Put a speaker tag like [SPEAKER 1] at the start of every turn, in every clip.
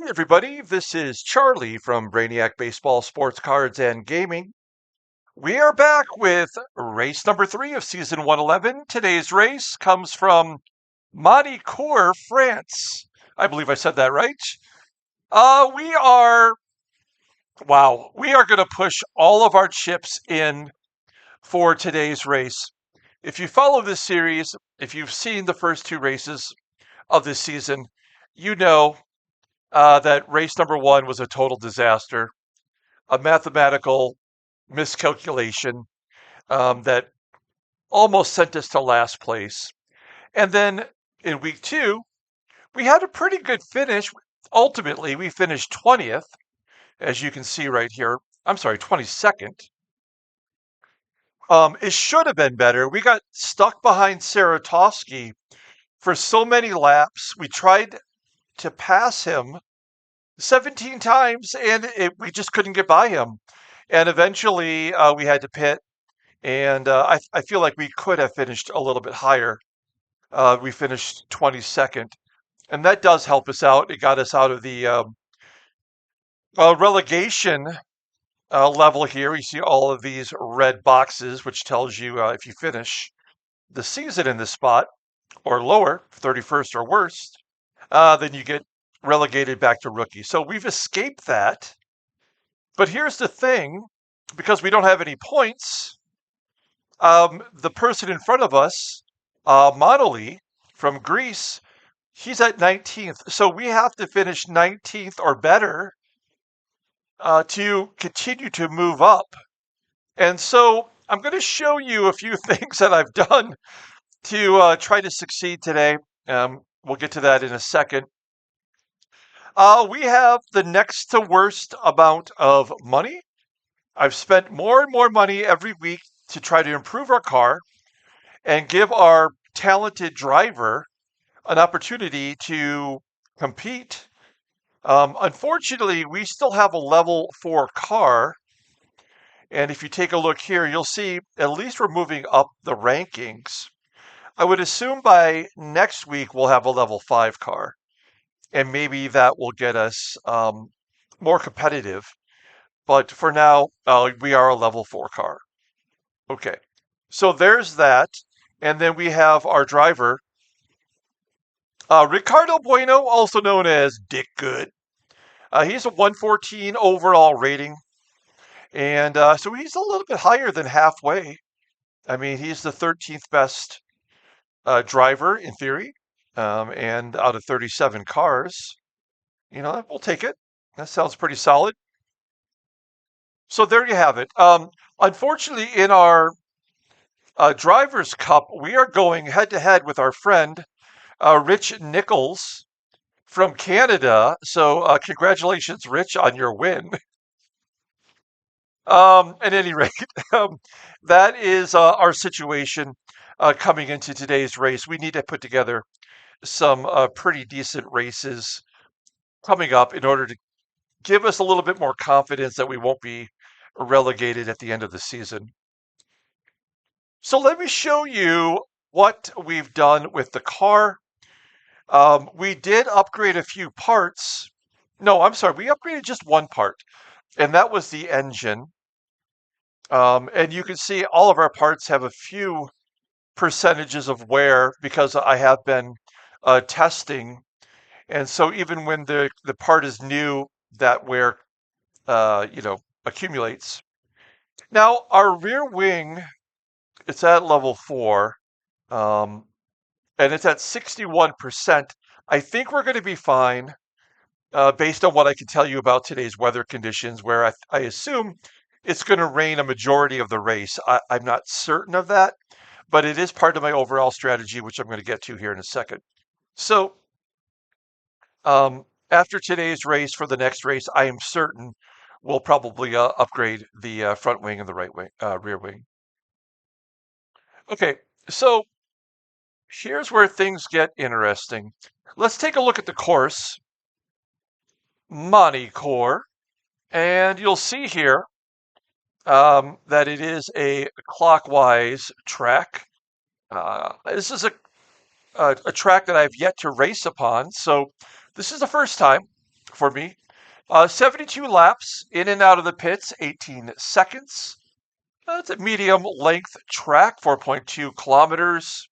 [SPEAKER 1] Hey everybody, this is Charlie from Brainiac Baseball, Sports Cards, and Gaming. We are back with race number 3 of season 111. Today's race comes from Magny Cours, France. I believe I said that right. We are, wow, we are going to push all of our chips in for today's race. If you follow this series, if you've seen the first 2 races of this season, you know that race number 1 was a total disaster, a mathematical miscalculation that almost sent us to last place. And then in week 2, we had a pretty good finish. Ultimately, we finished 20th, as you can see right here. I'm sorry, 22nd. It should have been better. We got stuck behind Saratowski for so many laps. We tried to pass him 17 times, and we just couldn't get by him. And eventually, we had to pit, and I feel like we could have finished a little bit higher. We finished 22nd, and that does help us out. It got us out of the relegation level here. You see all of these red boxes, which tells you if you finish the season in this spot or lower, 31st or worse, then you get relegated back to rookie. So we've escaped that. But here's the thing, because we don't have any points, the person in front of us, Monoli from Greece, he's at 19th. So we have to finish 19th or better to continue to move up. And so I'm going to show you a few things that I've done to try to succeed today. We'll get to that in a second. We have the next to worst amount of money. I've spent more and more money every week to try to improve our car and give our talented driver an opportunity to compete. Unfortunately, we still have a level 4 car. And if you take a look here, you'll see at least we're moving up the rankings. I would assume by next week we'll have a level 5 car. And maybe that will get us more competitive. But for now, we are a level 4 car. Okay, so there's that. And then we have our driver, Ricardo Bueno, also known as Dick Good. He's a 114 overall rating. And so he's a little bit higher than halfway. I mean, he's the 13th best driver in theory. And out of 37 cars, we'll take it. That sounds pretty solid. So there you have it. Unfortunately, in our Drivers' Cup, we are going head to head with our friend Rich Nichols from Canada. So congratulations, Rich, on your win. At any rate, that is our situation coming into today's race. We need to put together some pretty decent races coming up in order to give us a little bit more confidence that we won't be relegated at the end of the season. So let me show you what we've done with the car. We did upgrade a few parts. No, I'm sorry, we upgraded just one part, and that was the engine. And you can see all of our parts have a few percentages of wear because I have been testing. And so even when the part is new, that wear, accumulates. Now, our rear wing, it's at level 4, and it's at 61%. I think we're going to be fine based on what I can tell you about today's weather conditions, where I assume it's going to rain a majority of the race. I'm not certain of that, but it is part of my overall strategy, which I'm going to get to here in a second. So after today's race, for the next race, I am certain we'll probably upgrade the front wing and the rear wing. Okay, so here's where things get interesting. Let's take a look at the course, Magny Cours, and you'll see here that it is a clockwise track. This is a track that I've yet to race upon, so this is the first time. for me. 72 laps in and out of the pits, 18 seconds. It's a medium length track, 4.2 kilometers.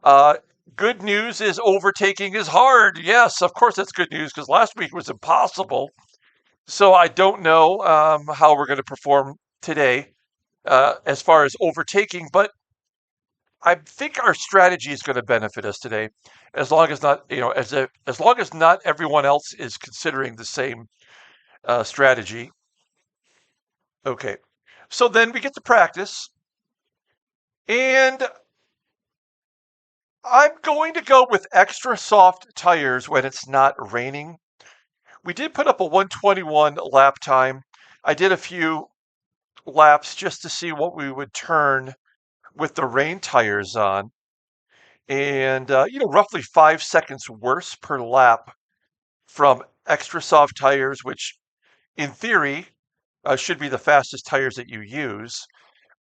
[SPEAKER 1] Uh, Good news is overtaking is hard. Yes, of course that's good news because last week was impossible. So I don't know how we're going to perform today as far as overtaking, but I think our strategy is going to benefit us today, as long as not, as long as not everyone else is considering the same strategy. Okay, so then we get to practice, and I'm going to go with extra soft tires when it's not raining. We did put up a 121 lap time. I did a few laps just to see what we would turn with the rain tires on, and roughly 5 seconds worse per lap from extra soft tires, which in theory should be the fastest tires that you use,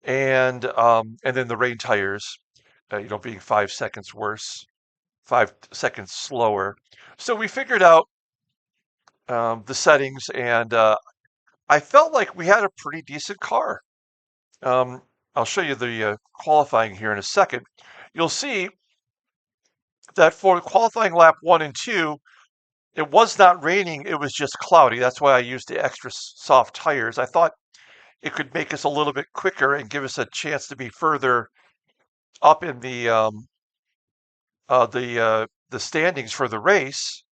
[SPEAKER 1] and then the rain tires, being 5 seconds worse, 5 seconds slower. So we figured out the settings, and I felt like we had a pretty decent car. Um, I'll show you the qualifying here in a second. You'll see that for qualifying lap 1 and 2, it was not raining, it was just cloudy. That's why I used the extra soft tires. I thought it could make us a little bit quicker and give us a chance to be further up in the standings for the race.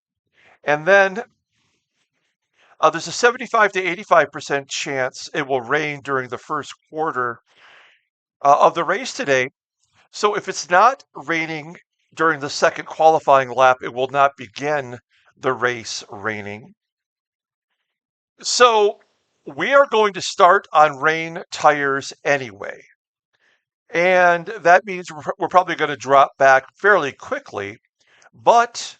[SPEAKER 1] And then there's a 75 to 85% chance it will rain during the first quarter of the race today. So if it's not raining during the second qualifying lap, it will not begin the race raining. So we are going to start on rain tires anyway. And that means we're probably going to drop back fairly quickly. But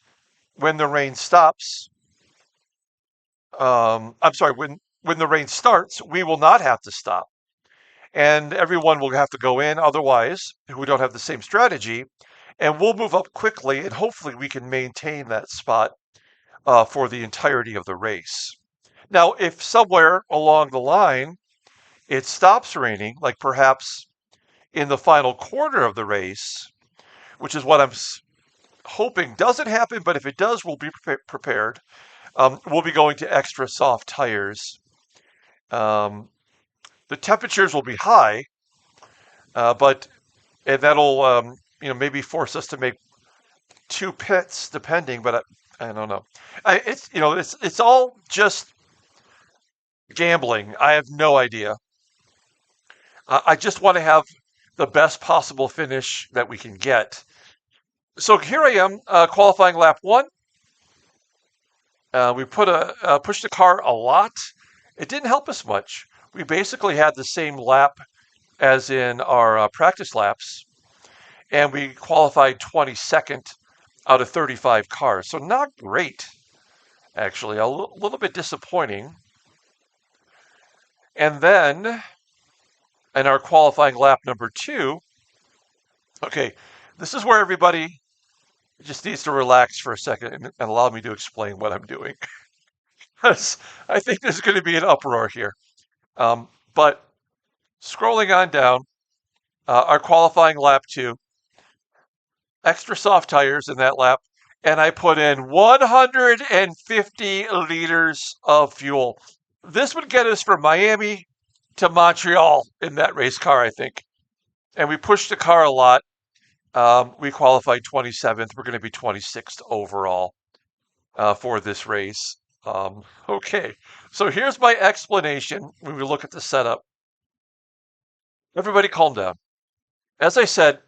[SPEAKER 1] when the rain stops, I'm sorry, when the rain starts, we will not have to stop. And everyone will have to go in, otherwise, who don't have the same strategy, and we'll move up quickly, and hopefully we can maintain that spot for the entirety of the race. Now, if somewhere along the line it stops raining, like perhaps in the final quarter of the race, which is what I'm hoping doesn't happen, but if it does, we'll be prepared. We'll be going to extra soft tires. Um, the temperatures will be high, but and that'll maybe force us to make two pits, depending. But I don't know. It's all just gambling. I have no idea. I just want to have the best possible finish that we can get. So here I am, qualifying lap 1. We pushed the car a lot. It didn't help us much. We basically had the same lap as in our practice laps, and we qualified 22nd out of 35 cars. So not great, actually. A little bit disappointing. And then in our qualifying lap number 2, okay, this is where everybody just needs to relax for a second and allow me to explain what I'm doing. Because I think there's going to be an uproar here. But scrolling on down, our qualifying lap 2, extra soft tires in that lap, and I put in 150 liters of fuel. This would get us from Miami to Montreal in that race car, I think. And we pushed the car a lot. We qualified 27th. We're going to be 26th overall for this race. Okay, so here's my explanation when we look at the setup. Everybody calm down. As I said,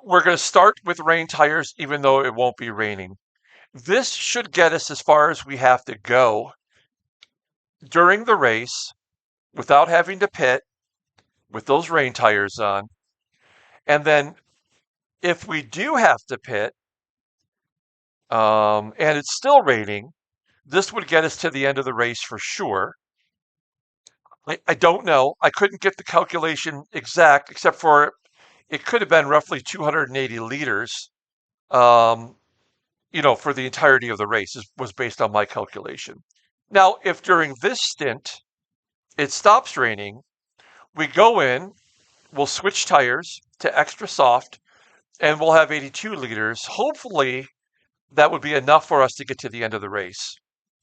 [SPEAKER 1] we're going to start with rain tires, even though it won't be raining. This should get us as far as we have to go during the race without having to pit with those rain tires on. And then if we do have to pit, and it's still raining, this would get us to the end of the race for sure. I don't know. I couldn't get the calculation exact, except for it could have been roughly 280 liters. for the entirety of the race was based on my calculation. Now, if during this stint it stops raining, we go in, we'll switch tires to extra soft, and we'll have 82 liters. Hopefully, that would be enough for us to get to the end of the race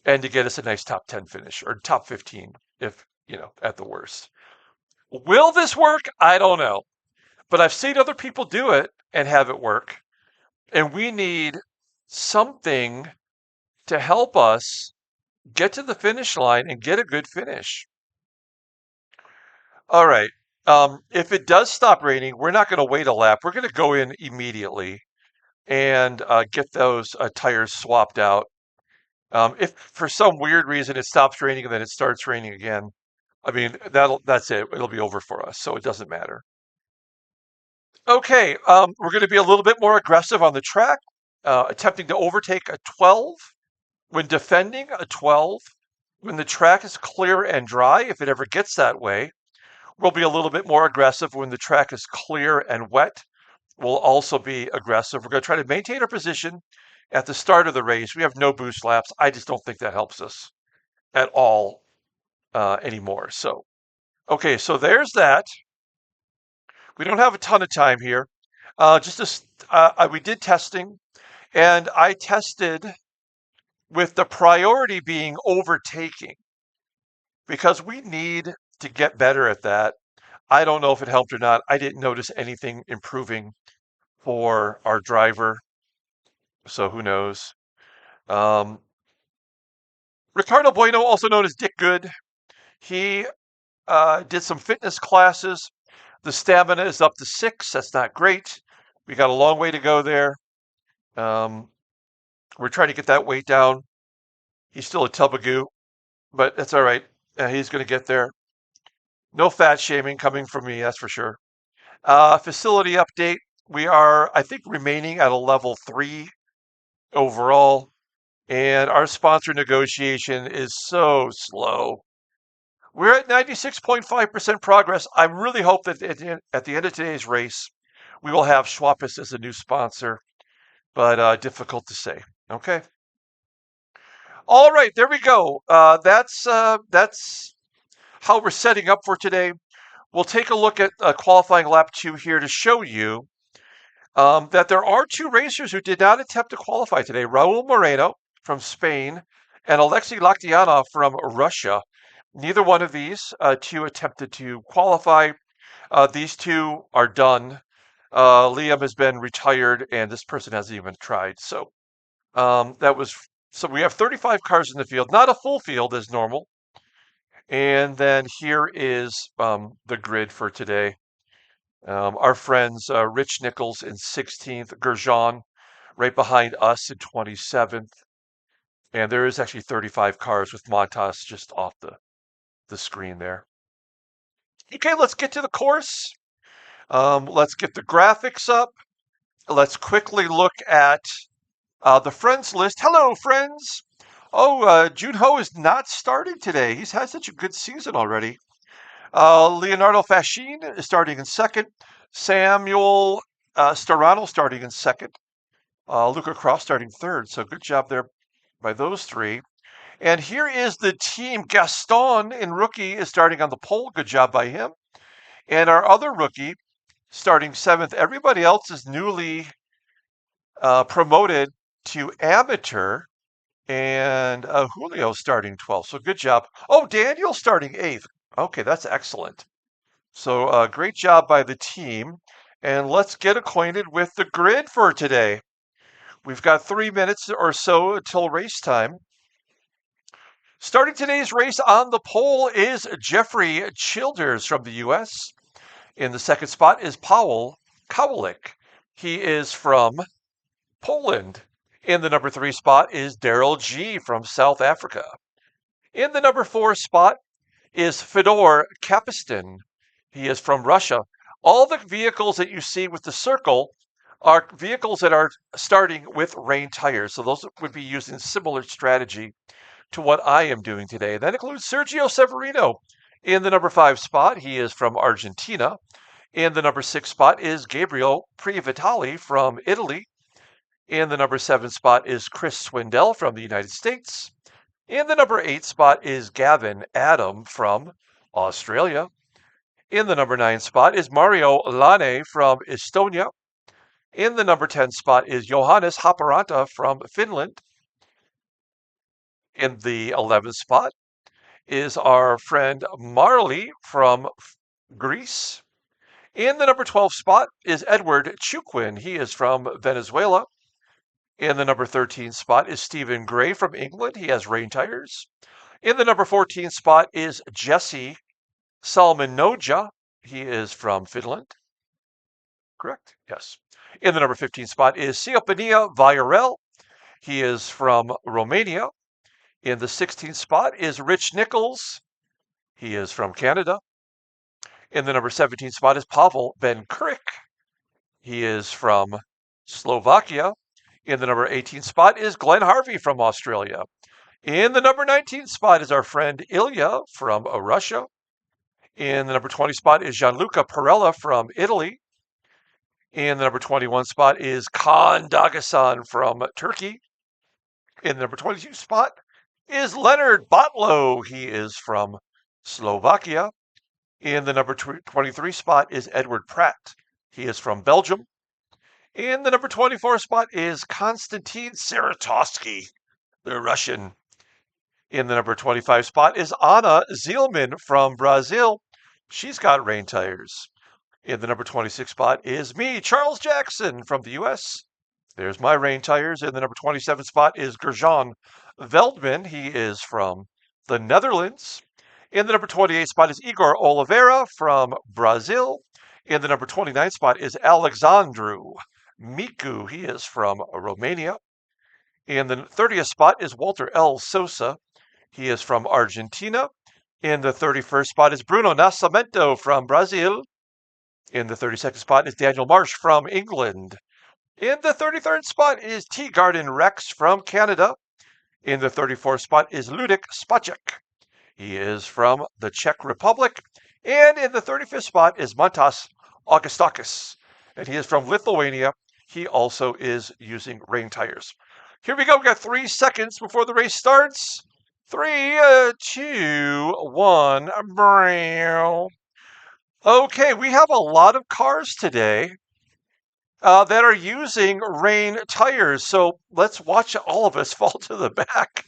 [SPEAKER 1] and to get us a nice top 10 finish or top 15 if, at the worst. Will this work? I don't know. But I've seen other people do it and have it work. And we need something to help us get to the finish line and get a good finish. All right. If it does stop raining, we're not going to wait a lap. We're going to go in immediately and get those tires swapped out. If for some weird reason it stops raining and then it starts raining again, I mean, that's it. It'll be over for us, so it doesn't matter. Okay, we're going to be a little bit more aggressive on the track, attempting to overtake a 12 when defending a 12. When the track is clear and dry, if it ever gets that way, we'll be a little bit more aggressive when the track is clear and wet. We'll also be aggressive. We're going to try to maintain our position at the start of the race. We have no boost laps. I just don't think that helps us at all anymore. So, okay, so there's that. We don't have a ton of time here. We did testing, and I tested with the priority being overtaking because we need to get better at that. I don't know if it helped or not. I didn't notice anything improving for our driver, so who knows. Ricardo Bueno, also known as Dick Good, he did some fitness classes. The stamina is up to 6. That's not great. We got a long way to go there. We're trying to get that weight down. He's still a tub of goo, but that's all right. He's going to get there. No fat shaming coming from me, that's for sure. Facility update. We are, I think, remaining at a level 3 overall, and our sponsor negotiation is so slow. We're at 96.5% progress. I really hope that at the end of today's race, we will have Schwapis as a new sponsor, but difficult to say. Okay. All right, there we go. That's how we're setting up for today. We'll take a look at qualifying lap 2 here to show you that there are 2 racers who did not attempt to qualify today. Raul Moreno from Spain and Alexei Lakhtianov from Russia. Neither one of these 2 attempted to qualify. These 2 are done. Liam has been retired, and this person hasn't even tried. So so we have 35 cars in the field, not a full field as normal. And then here is the grid for today. Our friends Rich Nichols in 16th, Grosjean right behind us in 27th. And there is actually 35 cars with Montas just off the screen there. Okay, let's get to the course. Let's get the graphics up. Let's quickly look at the friends list. Hello, friends. Oh, Junho is not starting today. He's had such a good season already. Leonardo Fascine is starting in 2nd. Samuel Storano starting in 2nd. Luca Cross starting 3rd. So good job there by those 3. And here is the team. Gaston in rookie is starting on the pole. Good job by him. And our other rookie starting 7th. Everybody else is newly promoted to amateur. And Julio starting 12th. So good job. Oh, Daniel starting 8th. Okay, that's excellent. So great job by the team. And let's get acquainted with the grid for today. We've got 3 minutes or so until race time. Starting today's race on the pole is Jeffrey Childers from the U.S. In the 2nd spot is Paweł Kowalik. He is from Poland. In the number 3 spot is Daryl G. from South Africa. In the number 4 spot is Fedor Kapistin. He is from Russia. All the vehicles that you see with the circle are vehicles that are starting with rain tires. So those would be using similar strategy to what I am doing today. That includes Sergio Severino in the number 5 spot. He is from Argentina. In the number 6 spot is Gabriel Privitali from Italy. In the number 7 spot is Chris Swindell from the United States. In the number 8 spot is Gavin Adam from Australia. In the number 9 spot is Mario Lane from Estonia. In the number 10 spot is Johannes Haparanta from Finland. In the 11th spot is our friend Marley from Greece. In the number 12 spot is Edward Chuquin. He is from Venezuela. In the number 13 spot is Stephen Gray from England. He has rain tires. In the number 14 spot is Jesse Salminoja. He is from Finland. Correct? Yes. In the number 15 spot is Siopania Villarel. He is from Romania. In the 16th spot is Rich Nichols. He is from Canada. In the number 17 spot is Pavel Ben Kurik. He is from Slovakia. In the number 18 spot is Glenn Harvey from Australia. In the number 19 spot is our friend Ilya from Russia. In the number 20 spot is Gianluca Perella from Italy. In the number 21 spot is Kaan Dagasan from Turkey. In the number 22 spot is Leonard Botlow. He is from Slovakia. In the number 23 spot is Edward Pratt. He is from Belgium. In the number 24 spot is Konstantin Seratosky, the Russian. In the number 25 spot is Anna Zielman from Brazil. She's got rain tires. In the number 26 spot is me, Charles Jackson from the US. There's my rain tires. In the number 27 spot is Gerjan Veldman. He is from the Netherlands. In the number 28 spot is Igor Oliveira from Brazil. In the number 29 spot is Alexandru Miku. He is from Romania. In the 30th spot is Walter L. Sosa. He is from Argentina. In the 31st spot is Bruno Nascimento from Brazil. In the 32nd spot is Daniel Marsh from England. In the 33rd spot is Tea Garden Rex from Canada. In the 34th spot is Ludek Spacek. He is from the Czech Republic. And in the 35th spot is Mantas Augustakis. And he is from Lithuania. He also is using rain tires. Here we go. We got 3 seconds before the race starts. 3, 2, 1. Okay, we have a lot of cars today that are using rain tires. So let's watch all of us fall to the back.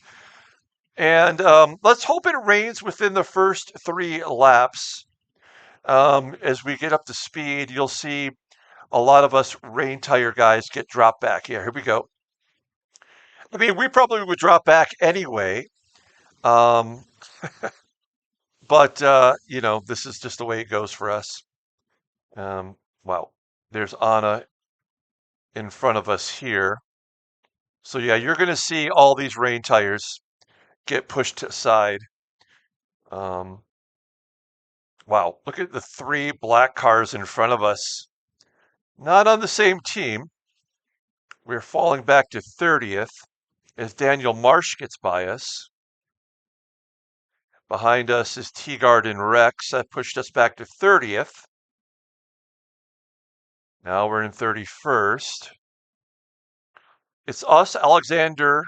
[SPEAKER 1] And let's hope it rains within the first 3 laps. As we get up to speed, you'll see a lot of us rain tire guys get dropped back. Here we go. I mean, we probably would drop back anyway. But, this is just the way it goes for us. Wow. There's Anna in front of us here. So, yeah, you're going to see all these rain tires get pushed aside. Wow. Look at the 3 black cars in front of us. Not on the same team. We're falling back to 30th as Daniel Marsh gets by us. Behind us is Tea Garden Rex. That pushed us back to 30th. Now we're in 31st. It's us, Alexandru,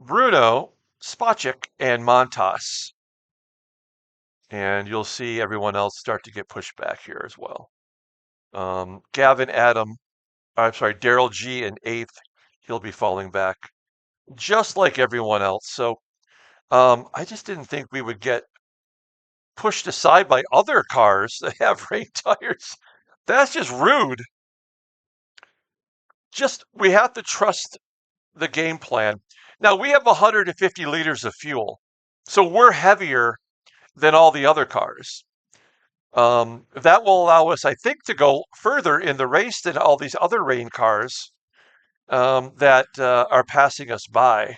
[SPEAKER 1] Bruno, Spacek, and Montas. And you'll see everyone else start to get pushed back here as well. Daryl G in 8th. He'll be falling back just like everyone else. So I just didn't think we would get pushed aside by other cars that have rain tires. That's just rude. We have to trust the game plan. Now, we have 150 liters of fuel, so we're heavier than all the other cars. That will allow us, I think, to go further in the race than all these other rain cars that are passing us by.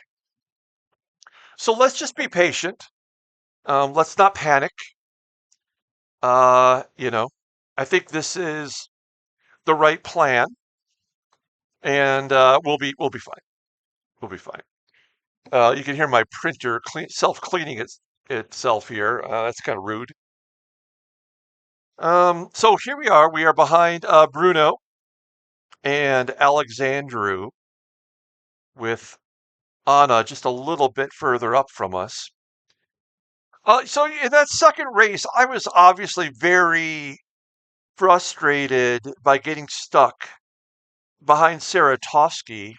[SPEAKER 1] So let's just be patient. Let's not panic. I think this is the right plan, and we'll be fine. We'll be fine. You can hear my printer self-cleaning itself here. That's kind of rude. So here we are. We are behind Bruno and Alexandru with Anna just a little bit further up from us. So in that second race, I was obviously very frustrated by getting stuck behind Saratovsky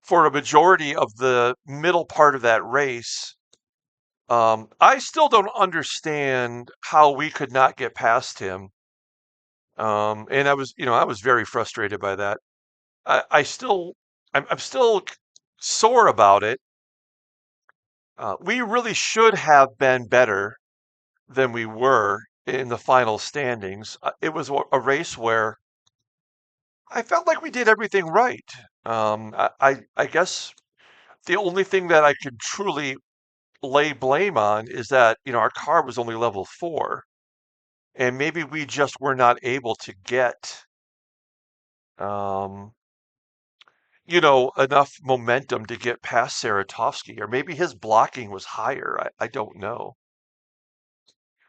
[SPEAKER 1] for a majority of the middle part of that race. I still don't understand how we could not get past him. And I was very frustrated by that. I still, I'm still sore about it. We really should have been better than we were in the final standings. It was a race where I felt like we did everything right. I guess the only thing that I could truly lay blame on is that, our car was only level 4, and maybe we just were not able to get, um, enough momentum to get past Saratovsky, or maybe his blocking was higher. I don't know.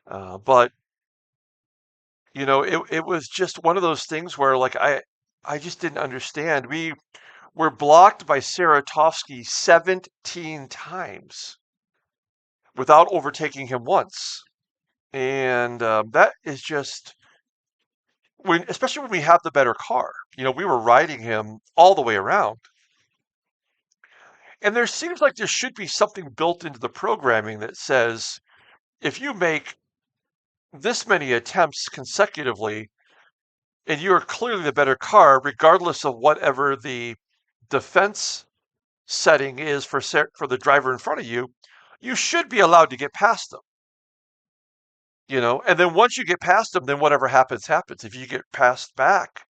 [SPEAKER 1] But, it was just one of those things where, like, I just didn't understand. We were blocked by Saratovsky 17 times without overtaking him once. And that is just especially when we have the better car. We were riding him all the way around. And there seems like there should be something built into the programming that says if you make this many attempts consecutively and you are clearly the better car, regardless of whatever the defense setting is for the driver in front of you, you should be allowed to get past them. And then once you get past them, then whatever happens, happens. If you get passed back,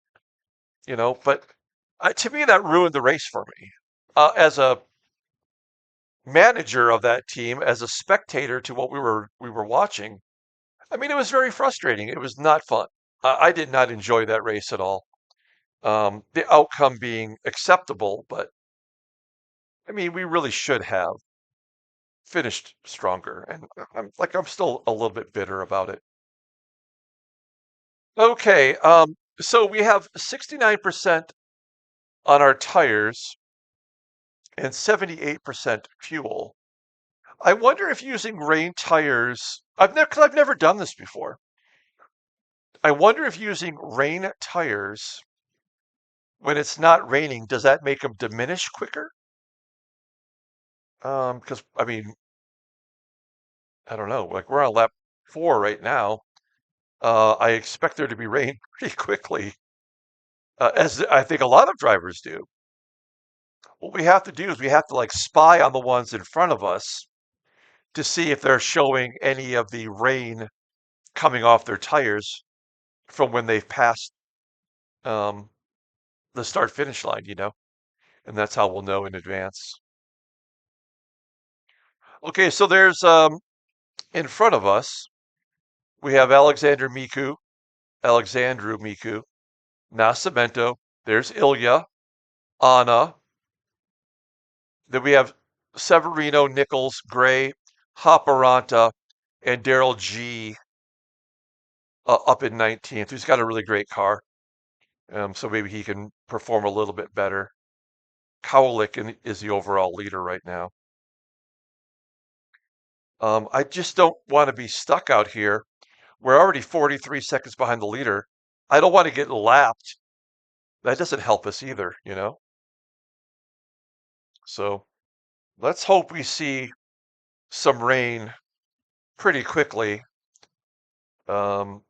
[SPEAKER 1] but to me, that ruined the race for me. As a manager of that team, as a spectator to what we were watching, I mean, it was very frustrating. It was not fun. I did not enjoy that race at all. The outcome being acceptable, but I mean, we really should have finished stronger, and I'm still a little bit bitter about it. Okay, so we have 69% on our tires and 78% fuel. I wonder if using rain tires, because I've never done this before. I wonder if using rain tires when it's not raining, does that make them diminish quicker? Because I mean, I don't know. Like we're on lap 4 right now. I expect there to be rain pretty quickly, as I think a lot of drivers do. What we have to do is we have to like spy on the ones in front of us to see if they're showing any of the rain coming off their tires from when they've passed um, the start finish line, and that's how we'll know in advance. Okay, so there's in front of us we have Alexandru Miku, Nascimento. There's Ilya, Anna. Then we have Severino, Nichols, Gray, Hopperanta, and Daryl G up in 19th. Who's got a really great car, so maybe he can perform a little bit better. Kowalik is the overall leader right now. I just don't want to be stuck out here. We're already 43 seconds behind the leader. I don't want to get lapped. That doesn't help us either. So let's hope we see some rain pretty quickly. Um,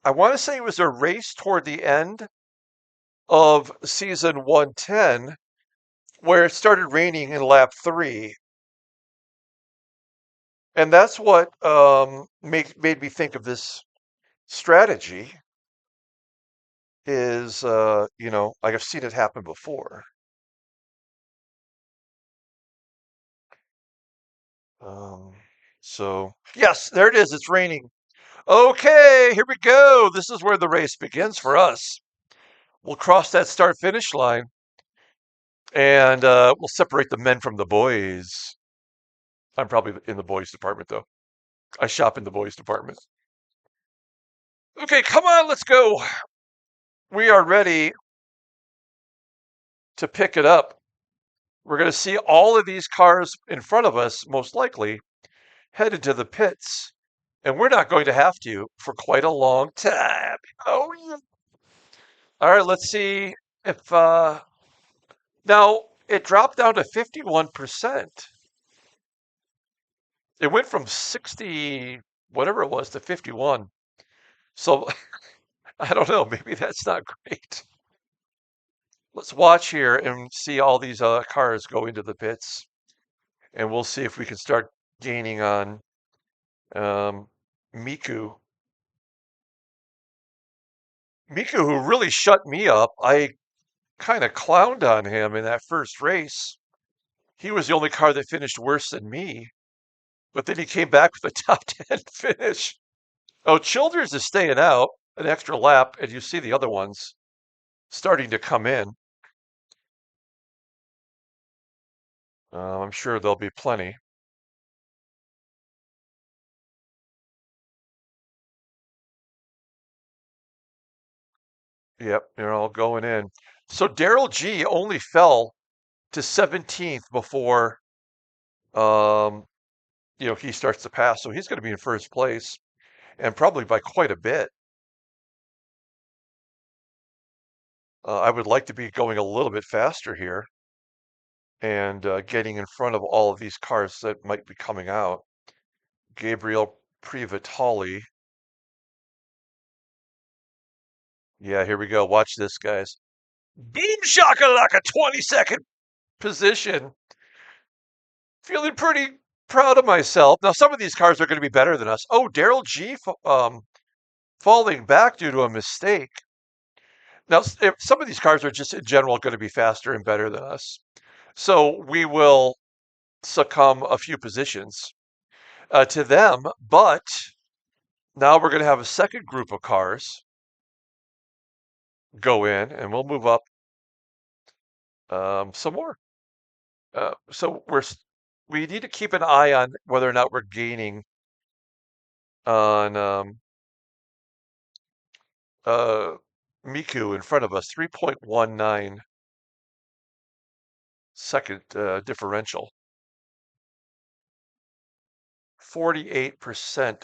[SPEAKER 1] I want to say it was a race toward the end of season 110 where it started raining in lap 3. And that's what made me think of this strategy is, like I've seen it happen before. Um, so, yes, there it is. It's raining. Okay, here we go. This is where the race begins for us. We'll cross that start finish line and we'll separate the men from the boys. I'm probably in the boys department, though. I shop in the boys department. Okay, come on, let's go. We are ready. to pick it up. We're going to see all of these cars in front of us, most likely, headed to the pits. And we're not going to have to for quite a long time. Oh, yeah. All right, let's see if now it dropped down to 51%. It went from 60, whatever it was, to 51. So I don't know, maybe that's not great. Let's watch here and see all these cars go into the pits, and we'll see if we can start gaining on um, Miku. Miku, who really shut me up. I kind of clowned on him in that first race. He was the only car that finished worse than me, but then he came back with a top 10 finish. Oh, Childers is staying out an extra lap, and you see the other ones starting to come in. I'm sure there'll be plenty. Yep, they're all going in. So Daryl G only fell to 17th before um, he starts to pass. So he's going to be in first place and probably by quite a bit. I would like to be going a little bit faster here and getting in front of all of these cars that might be coming out. Gabriel Privatali. Yeah, here we go. Watch this, guys. Boom shakalaka, 22nd position. Feeling pretty proud of myself. Now, some of these cars are going to be better than us. Oh, Daryl G falling back due to a mistake. Now, some of these cars are just in general going to be faster and better than us. So we will succumb a few positions to them. But now we're going to have a second group of cars go in, and we'll move up some more. So we need to keep an eye on whether or not we're gaining on Miku in front of us, 3.19 second differential, 48%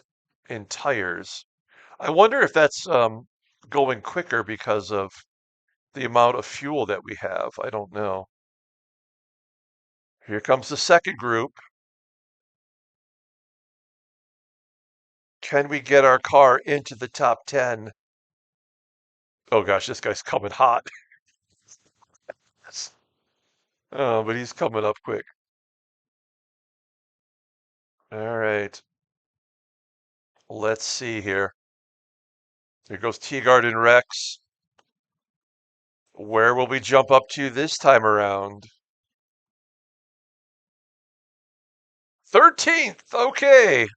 [SPEAKER 1] in tires. I wonder if that's going quicker because of the amount of fuel that we have. I don't know. Here comes the second group. Can we get our car into the top 10? Oh gosh, this guy's coming hot. Oh, but he's coming up quick. All right. Let's see here. Here goes Teagard and Rex. Where will we jump up to this time around? 13th. Okay.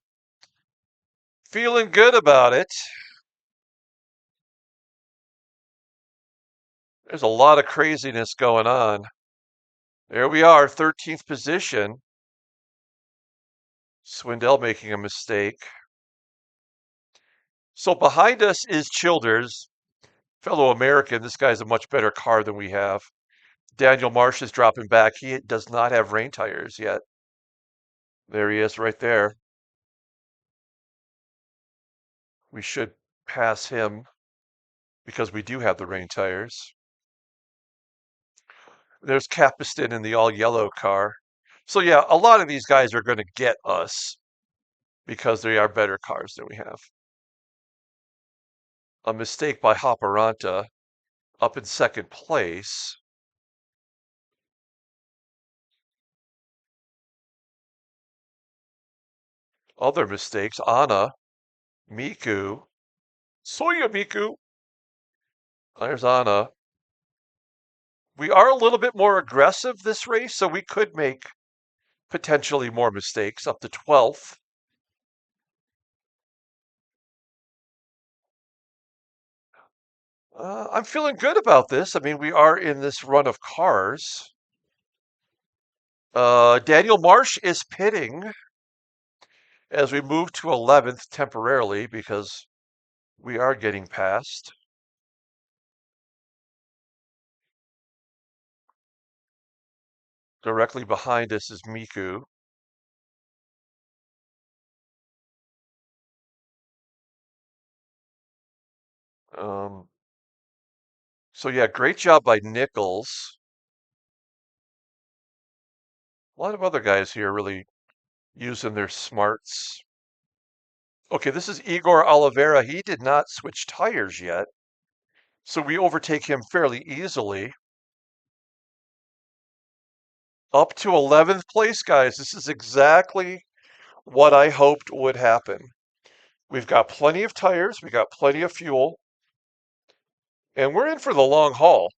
[SPEAKER 1] Feeling good about it. There's a lot of craziness going on. There we are, 13th position. Swindell making a mistake. So behind us is Childers, fellow American. This guy's a much better car than we have. Daniel Marsh is dropping back. He does not have rain tires yet. There he is right there. We should pass him because we do have the rain tires. There's Capiston in the all yellow car. So yeah, a lot of these guys are going to get us because they are better cars than we have. A mistake by Hopperanta up in second place. Other mistakes, Anna, Miku, Soya Miku. There's Anna. We are a little bit more aggressive this race, so we could make potentially more mistakes up to 12th. I'm feeling good about this. I mean, we are in this run of cars. Daniel Marsh is pitting as we move to 11th temporarily because we are getting past. Directly behind us is Miku. Um, so yeah, great job by Nichols. A lot of other guys here really using their smarts. Okay, this is Igor Oliveira. He did not switch tires yet, so we overtake him fairly easily. Up to 11th place, guys. This is exactly what I hoped would happen. We've got plenty of tires, we got plenty of fuel, and we're in for the long haul.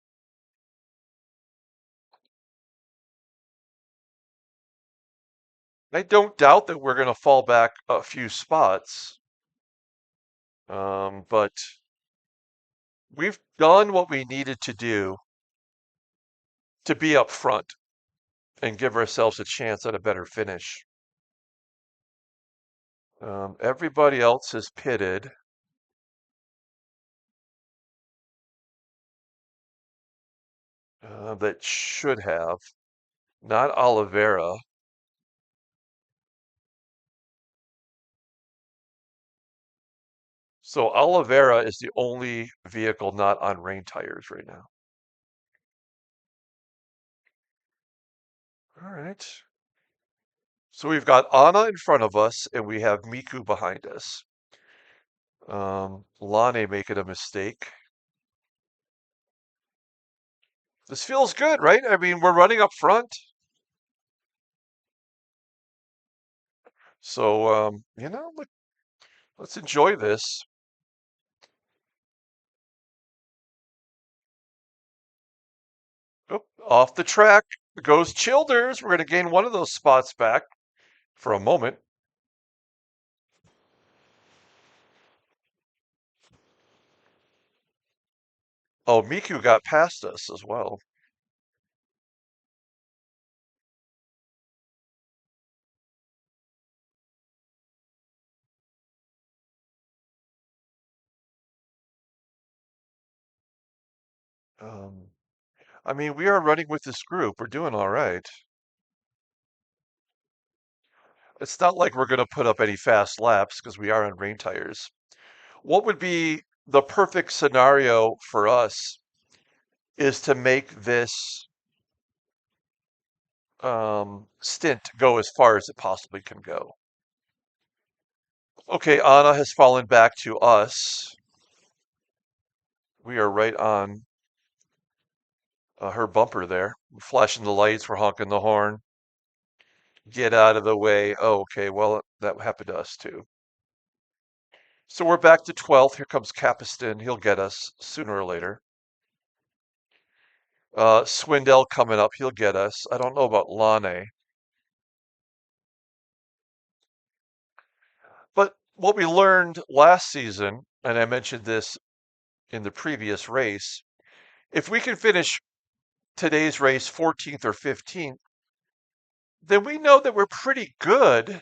[SPEAKER 1] I don't doubt that we're going to fall back a few spots, but we've done what we needed to do to be up front and give ourselves a chance at a better finish. Everybody else is pitted. That should have. Not Oliveira. So Oliveira is the only vehicle not on rain tires right now. All right. So we've got Anna in front of us and we have Miku behind us. Lane making a mistake. This feels good, right? I mean, we're running up front. So, let's enjoy this. Oop, off the track goes Childers. We're going to gain one of those spots back for a moment. Oh, Miku got past us as well. Um, I mean, we are running with this group. We're doing all right. It's not like we're going to put up any fast laps because we are on rain tires. What would be the perfect scenario for us is to make this stint go as far as it possibly can go. Okay, Anna has fallen back to us. We are right on her bumper there. We're flashing the lights, we're honking the horn. Get out of the way. Oh, okay, well, that happened to us too. So we're back to 12th. Here comes Capiston. He'll get us sooner or later. Swindell coming up. He'll get us. I don't know about Lane. But what we learned last season, and I mentioned this in the previous race, if we can finish today's race 14th or 15th, then we know that we're pretty good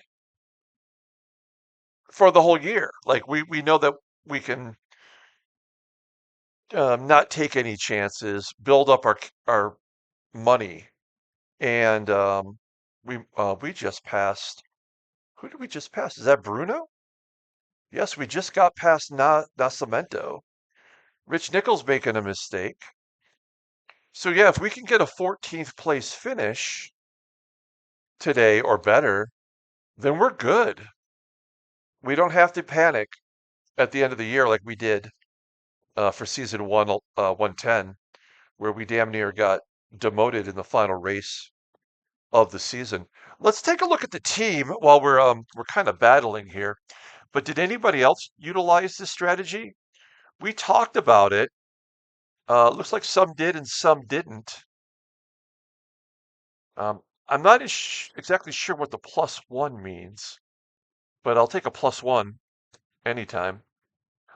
[SPEAKER 1] for the whole year. Like we know that we can not take any chances, build up our money, and we just passed. Who did we just pass? Is that Bruno? Yes, we just got past Nascimento. Rich Nichols making a mistake. So yeah, if we can get a 14th place finish today or better, then we're good. We don't have to panic at the end of the year like we did for season 110, where we damn near got demoted in the final race of the season. Let's take a look at the team while we're kind of battling here. But did anybody else utilize this strategy? We talked about it. Looks like some did and some didn't. I'm not exactly sure what the +1 means, but I'll take a +1 anytime.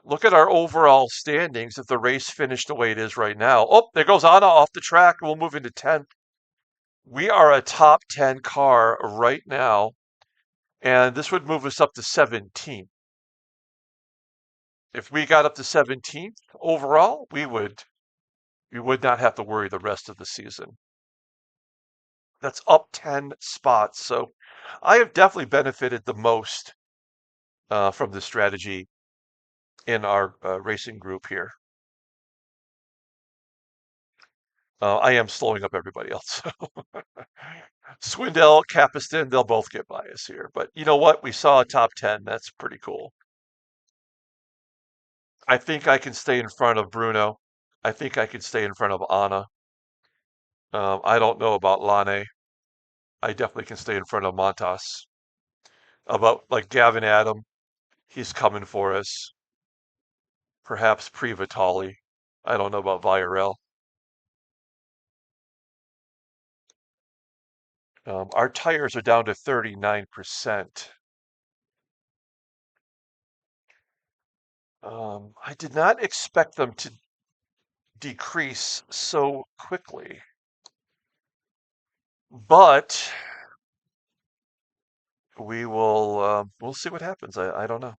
[SPEAKER 1] Look at our overall standings if the race finished the way it is right now. Oh, there goes Anna off the track. We'll move into 10th. We are a top 10 car right now, and this would move us up to 17th. If we got up to 17th overall, we would not have to worry the rest of the season. That's up 10 spots. So I have definitely benefited the most from this strategy in our racing group here. I am slowing up everybody else. Swindell, Capiston, they'll both get by us here. But you know what? We saw a top 10. That's pretty cool. I think I can stay in front of Bruno. I think I can stay in front of Anna. I don't know about Lane. I definitely can stay in front of Montas. About like Gavin Adam, he's coming for us. Perhaps Prix Vitali. I don't know about Villarreal. Our tires are down to 39%. I did not expect them to decrease so quickly, but we'll see what happens. I don't know.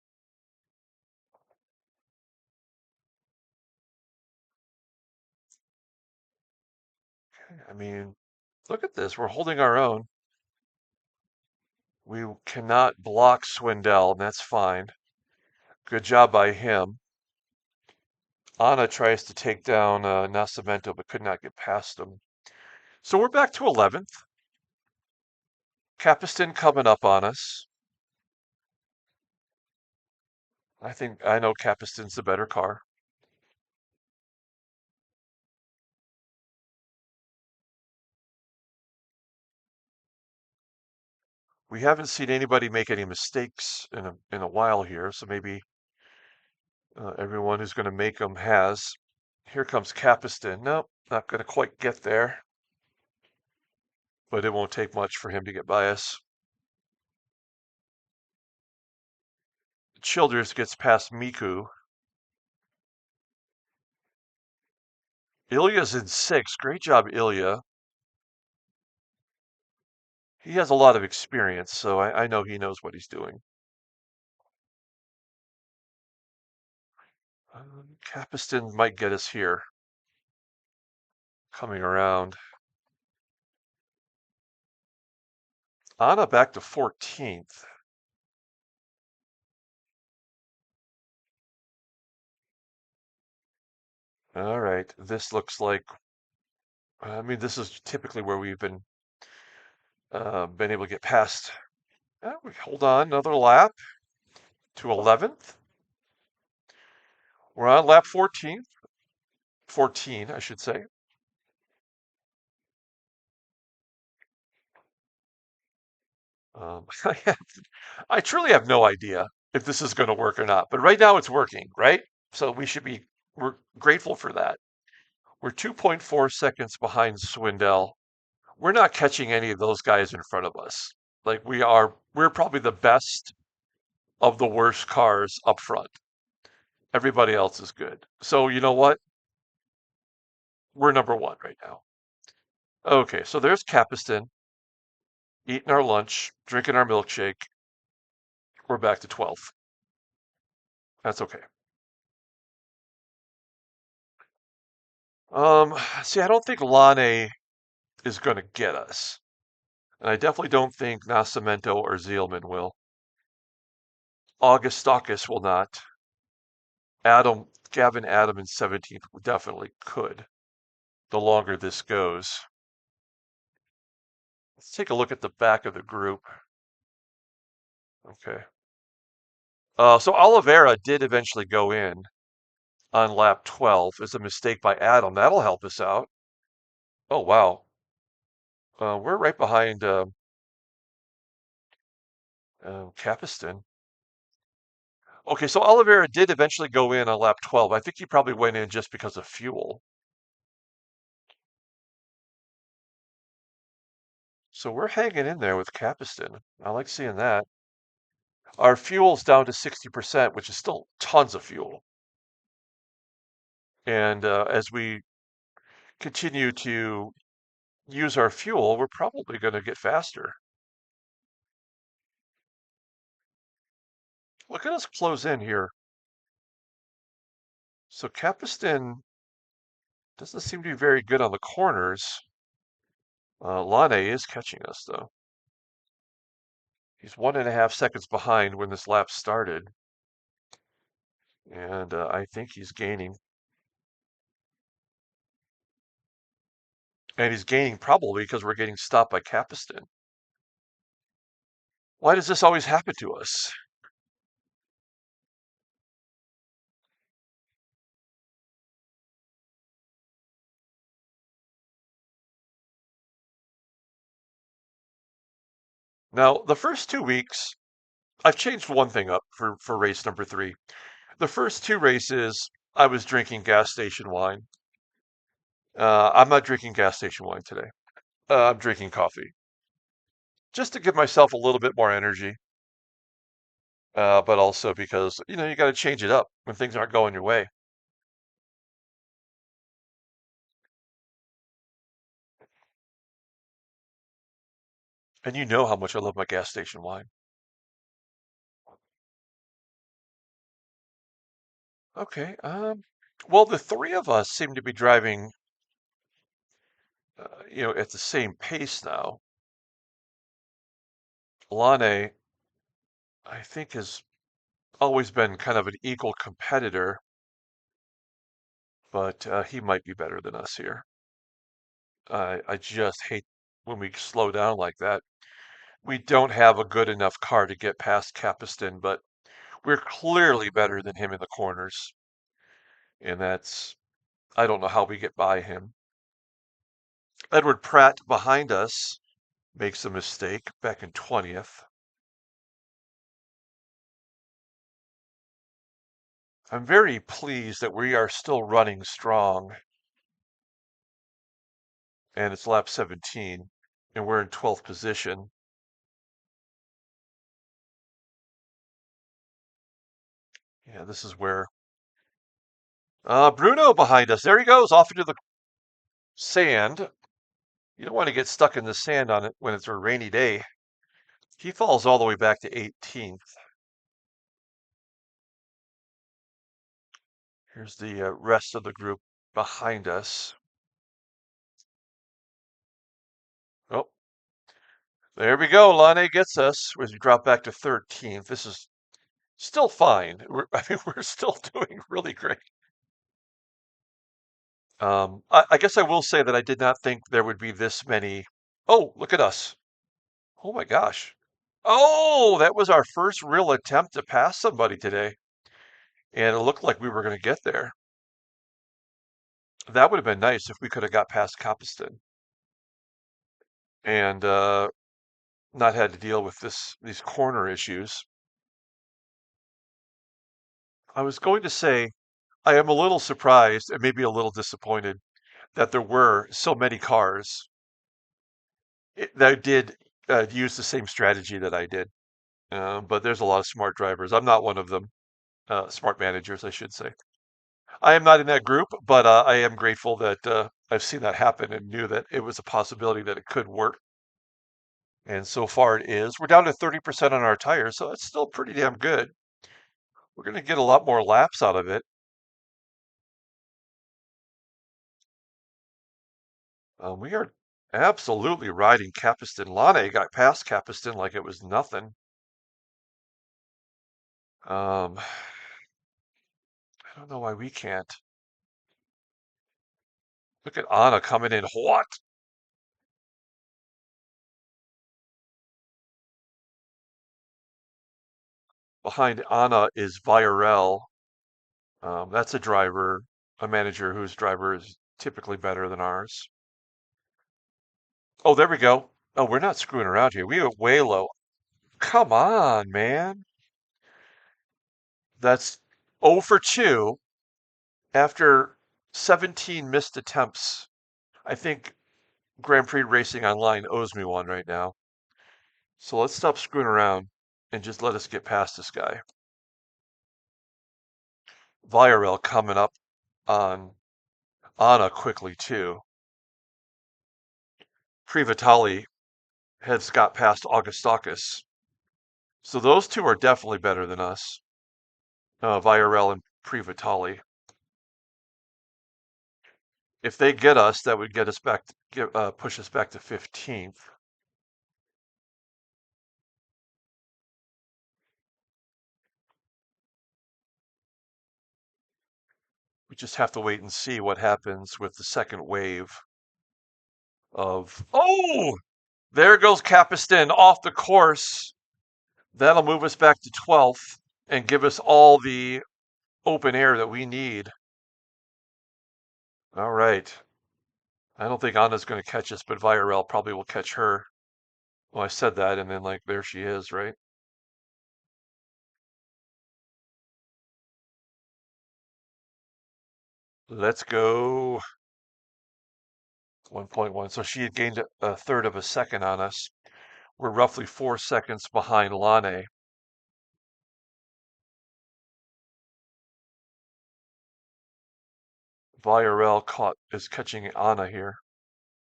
[SPEAKER 1] I mean, look at this. We're holding our own. We cannot block Swindell, and that's fine. Good job by him. Anna tries to take down Nascimento, but could not get past him. So we're back to 11th. Capiston coming up on us. I know Capiston's the better car. We haven't seen anybody make any mistakes in a while here, so maybe everyone who's going to make them has. Here comes Capiston. Nope, not going to quite get there, but it won't take much for him to get by us. Childers gets past Miku. Ilya's in 6th. Great job, Ilya. He has a lot of experience, so I know he knows what he's doing. Capiston might get us here. Coming around. Anna back to 14th. All right, this looks like, I mean, this is typically where we've been able to get past. We hold on another lap to 11th. We're on lap 14th. 14, I should say. I truly have no idea if this is going to work or not, but right now it's working, right? So we're grateful for that. We're 2.4 seconds behind Swindell. We're not catching any of those guys in front of us. Like we're probably the best of the worst cars up front. Everybody else is good. So you know what? We're number one right now. Okay, so there's Capiston eating our lunch, drinking our milkshake. We're back to 12th. That's okay. See, I don't think Lane is going to get us. And I definitely don't think Nascimento or Zielman will. Augustakis will not. Gavin Adam in 17th definitely could, the longer this goes. Let's take a look at the back of the group. Okay. So Oliveira did eventually go in on lap 12 as a mistake by Adam. That'll help us out. Oh, wow. We're right behind Capiston. Okay, so Oliveira did eventually go in on lap 12. I think he probably went in just because of fuel. So we're hanging in there with Capiston. I like seeing that. Our fuel's down to 60%, which is still tons of fuel. And as we continue to use our fuel, we're probably going to get faster. Look at us close in here. So Capiston doesn't seem to be very good on the corners. Lane is catching us, though. He's 1.5 seconds behind when this lap started, and I think he's gaining. And he's gaining probably because we're getting stopped by Capiston. Why does this always happen to us? Now, the first 2 weeks, I've changed one thing up for race number 3. The first 2 races, I was drinking gas station wine. I'm not drinking gas station wine today. I'm drinking coffee just to give myself a little bit more energy, but also because, you got to change it up when things aren't going your way. And you know how much I love my gas station wine. Okay. Well, the three of us seem to be driving, at the same pace now. Lane, I think, has always been kind of an equal competitor, but he might be better than us here. I just hate when we slow down like that. We don't have a good enough car to get past Capiston, but we're clearly better than him in the corners. And I don't know how we get by him. Edward Pratt behind us makes a mistake back in 20th. I'm very pleased that we are still running strong, and it's lap 17, and we're in 12th position. Yeah, this is where Bruno behind us. There he goes, off into the sand. You don't want to get stuck in the sand on it when it's a rainy day. He falls all the way back to 18th. Here's the rest of the group behind us. Oh, there we go. Lane gets us as we drop back to 13th. This is still fine. I mean, we're still doing really great. I guess I will say that I did not think there would be this many. Oh, look at us. Oh my gosh. Oh, that was our first real attempt to pass somebody today. And it looked like we were going to get there. That would have been nice if we could have got past Copiston and not had to deal with these corner issues. I was going to say I am a little surprised and maybe a little disappointed that there were so many cars that did use the same strategy that I did. But there's a lot of smart drivers. I'm not one of them. Smart managers, I should say. I am not in that group, but I am grateful that I've seen that happen and knew that it was a possibility that it could work. And so far it is. We're down to 30% on our tires, so it's still pretty damn good. We're going to get a lot more laps out of it. We are absolutely riding Capiston. Lane got past Capiston like it was nothing. I don't know why we can't. Look at Anna coming in hot. Behind Anna is Viorel. That's a manager whose driver is typically better than ours. Oh, there we go. Oh, we're not screwing around here. We are way low. Come on, man. That's 0 for 2 after 17 missed attempts. I think Grand Prix Racing Online owes me one right now. So let's stop screwing around and just let us get past this guy. Viorel coming up on Anna quickly too. Prix has got past Augustakis. So those two are definitely better than us. Viorel and Prix. If they get us, that would get us back push us back to 15th. We just have to wait and see what happens with the second wave of. Oh, there goes Capiston off the course. That'll move us back to 12th and give us all the open air that we need. All right. I don't think Anna's going to catch us, but Virel probably will catch her. Well, I said that, and then, like, there she is, right? Let's go. 1.1. So she had gained a third of a second on us. We're roughly 4 seconds behind Lane. Virel is catching Anna here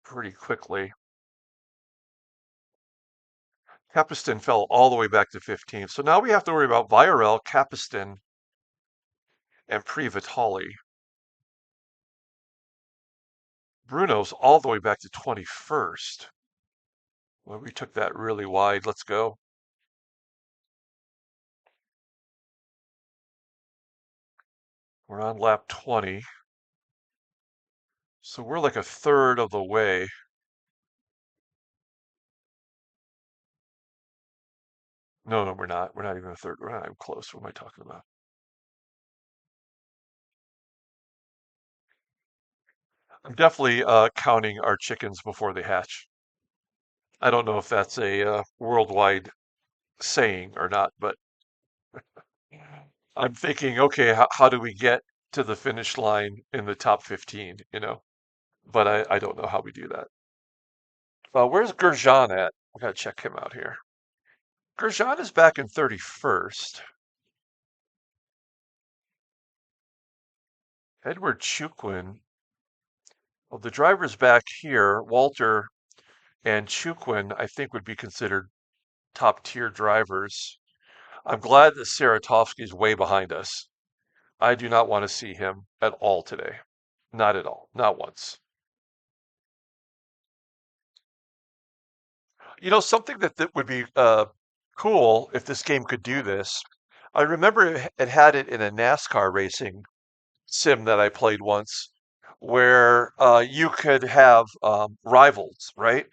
[SPEAKER 1] pretty quickly. Capiston fell all the way back to 15th. So now we have to worry about Virel, Capiston, and Prix Vitali. Bruno's all the way back to 21st. Well, we took that really wide. Let's go. We're on lap 20. So we're like a third of the way. No, we're not. We're not even a third. We're not even close. What am I talking about? I'm definitely counting our chickens before they hatch. I don't know if that's a worldwide saying or not, but I'm thinking, okay, how do we get to the finish line in the top 15, you know? But I don't know how we do that. Where's Grosjean at? I gotta check him out here. Grosjean is back in 31st. Edward Chukwin. Well, the drivers back here, Walter and Chukwin, I think would be considered top tier drivers. I'm glad that Saratovsky's way behind us. I do not want to see him at all today. Not at all. Not once. You know, something that would be cool if this game could do this. I remember it had it in a NASCAR racing sim that I played once, where you could have rivals, right?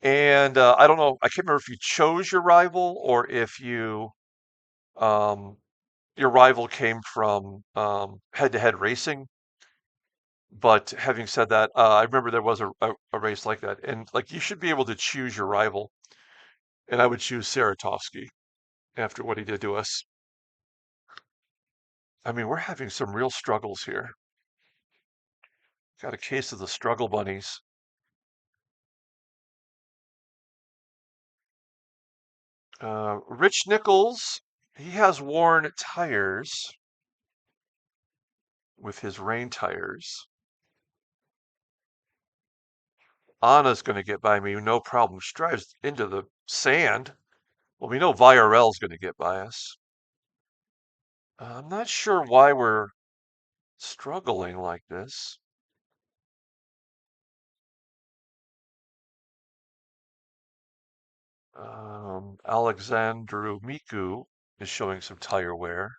[SPEAKER 1] And I don't know, I can't remember if you chose your rival or if um, your rival came from head-to-head racing. But having said that, I remember there was a race like that, and like you should be able to choose your rival, and I would choose Saratovsky after what he did to us. I mean, we're having some real struggles here. Got a case of the struggle bunnies. Rich Nichols, he has worn tires with his rain tires. Anna's going to get by me, no problem. She drives into the sand. Well, we know VIRL's going to get by us. I'm not sure why we're struggling like this. Alexandru Miku is showing some tire wear.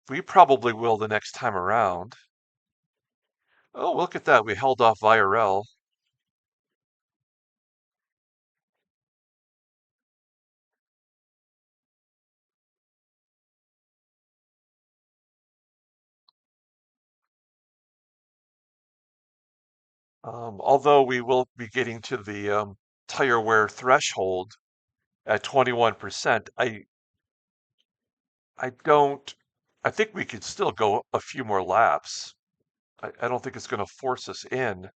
[SPEAKER 1] We probably will the next time around. Oh, look at that. We held off VIRL. Although we will be getting to the tire wear threshold at 21%, I don't, I think we could still go a few more laps. I don't think it's going to force us in.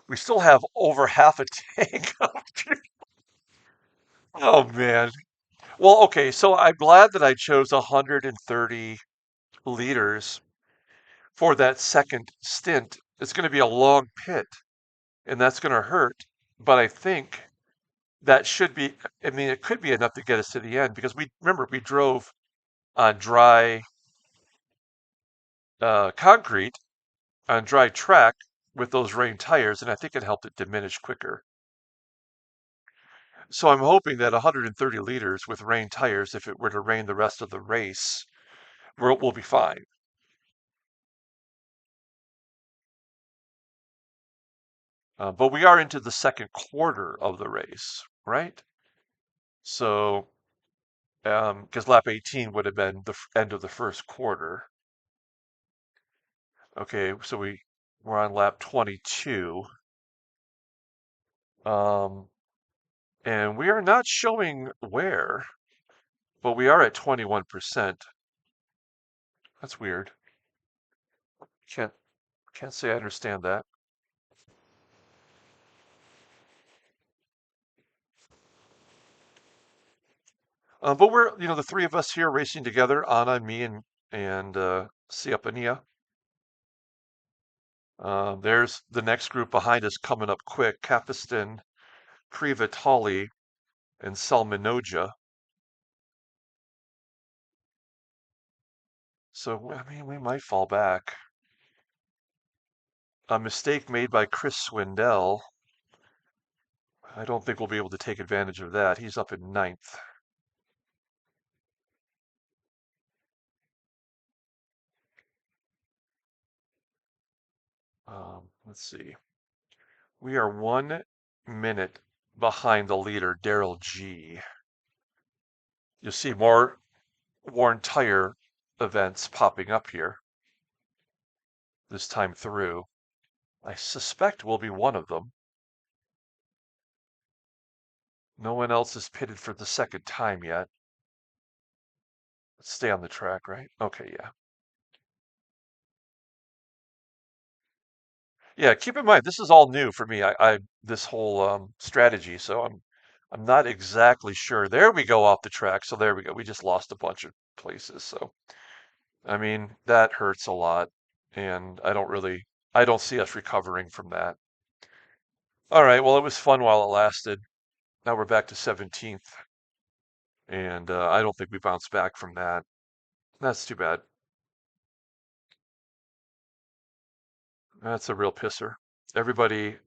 [SPEAKER 1] We still have over half a tank. Oh man. Well, okay, so I'm glad that I chose 130 liters for that second stint. It's going to be a long pit, and that's going to hurt. But I think that should be, I mean, it could be enough to get us to the end because we drove on dry concrete, on dry track, with those rain tires, and I think it helped it diminish quicker. So I'm hoping that 130 liters with rain tires, if it were to rain the rest of the race, we'll be fine. But we are into the second quarter of the race, right? So, because lap 18 would have been the end of the first quarter. Okay, so we're on lap 22. Um, and we are not showing where, but we are at 21%. That's weird. Can't can't say I understand that. But we're, the three of us here racing together, Anna, me, and Siapania. There's the next group behind us coming up quick: Capiston, Prix, and Salminoja. So, I mean, we might fall back. A mistake made by Chris Swindell. I don't think we'll be able to take advantage of that. He's up in ninth. Let's see. We are 1 minute behind the leader, Daryl G. You'll see more worn tire events popping up here this time through. I suspect we'll be one of them. No one else is pitted for the second time yet. Let's stay on the track, right? Okay, yeah. Yeah, keep in mind this is all new for me. I this whole strategy, so I'm not exactly sure. There we go off the track. So there we go. We just lost a bunch of places. So I mean that hurts a lot, and I don't see us recovering from that. All right, well it was fun while it lasted. Now we're back to 17th, and I don't think we bounced back from that. That's too bad. That's a real pisser. Everybody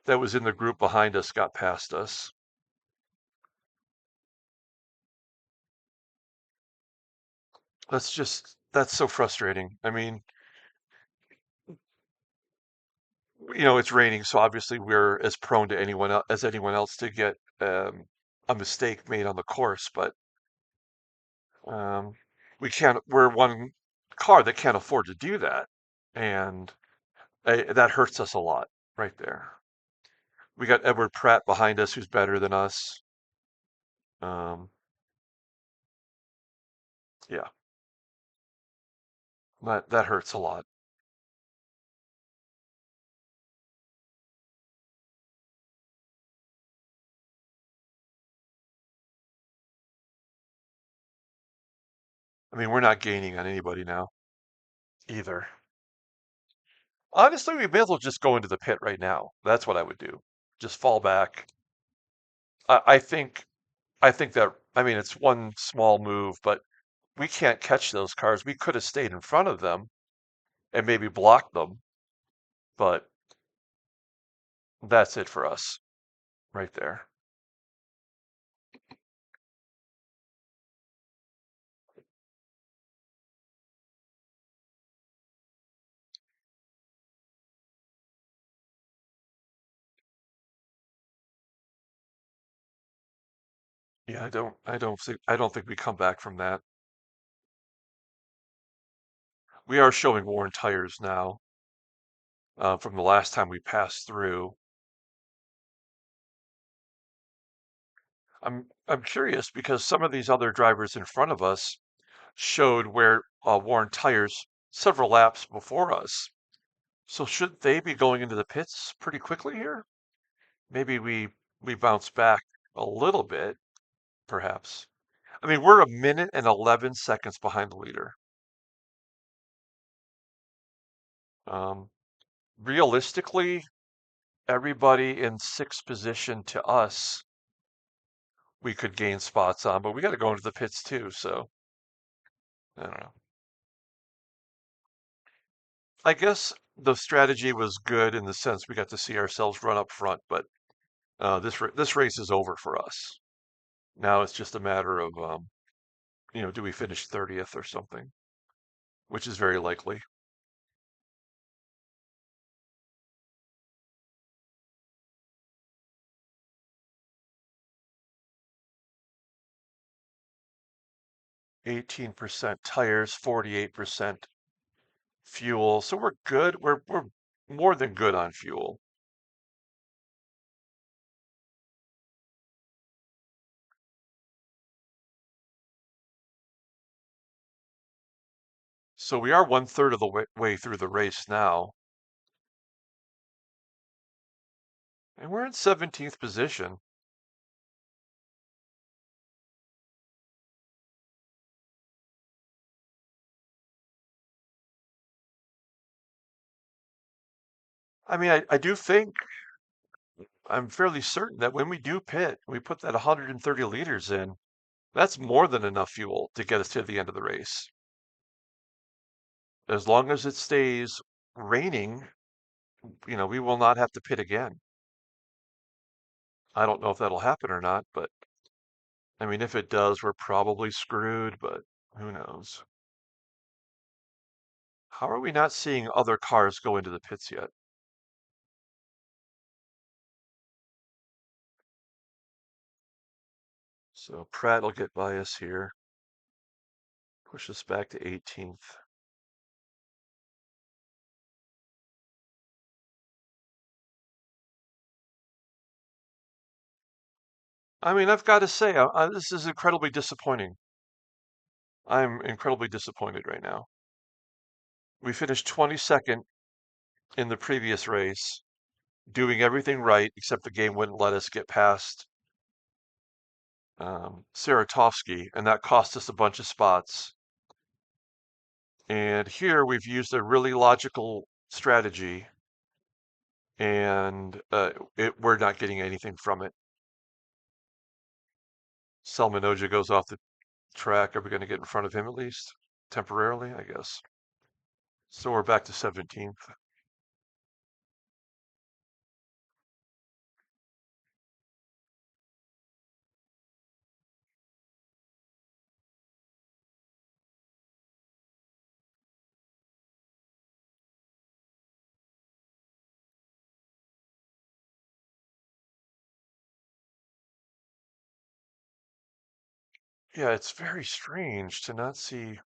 [SPEAKER 1] that was in the group behind us got past us. That's so frustrating. I mean, it's raining, so obviously we're as prone to as anyone else to get a mistake made on the course, but um, we're one car that can't afford to do that, and that hurts us a lot right there. We got Edward Pratt behind us, who's better than us. Um, yeah, that hurts a lot. I mean, we're not gaining on anybody now either. Honestly, we may as well just go into the pit right now. That's what I would do. Just fall back. I think that, I mean, it's one small move, but we can't catch those cars. We could have stayed in front of them and maybe blocked them, but that's it for us right there. Yeah, I don't think we come back from that. We are showing worn tires now from the last time we passed through. I'm curious because some of these other drivers in front of us showed where worn tires several laps before us. So should they be going into the pits pretty quickly here? Maybe we bounce back a little bit, perhaps. I mean, we're 1 minute and 11 seconds behind the leader. Um, Realistically, everybody in sixth position to us, we could gain spots on, but we got to go into the pits too. So I don't know. I guess the strategy was good in the sense we got to see ourselves run up front, but this race is over for us. Now it's just a matter of do we finish 30th or something, which is very likely. 18% tires, 48% fuel. So we're good. We're more than good on fuel. So we are 1/3 of the way through the race now, and we're in 17th position. I mean, I do think I'm fairly certain that when we do pit, we put that 130 liters in. That's more than enough fuel to get us to the end of the race. As long as it stays raining, we will not have to pit again. I don't know if that'll happen or not, but I mean, if it does, we're probably screwed, but who knows? How are we not seeing other cars go into the pits yet? So Pratt will get by us here, push us back to 18th. I mean, I've got to say, this is incredibly disappointing. I'm incredibly disappointed right now. We finished 22nd in the previous race, doing everything right, except the game wouldn't let us get past Saratovsky, and that cost us a bunch of spots. And here we've used a really logical strategy, and we're not getting anything from it. Salmanoja goes off the track. Are we going to get in front of him at least? Temporarily, I guess. So we're back to 17th. Yeah, it's very strange to not see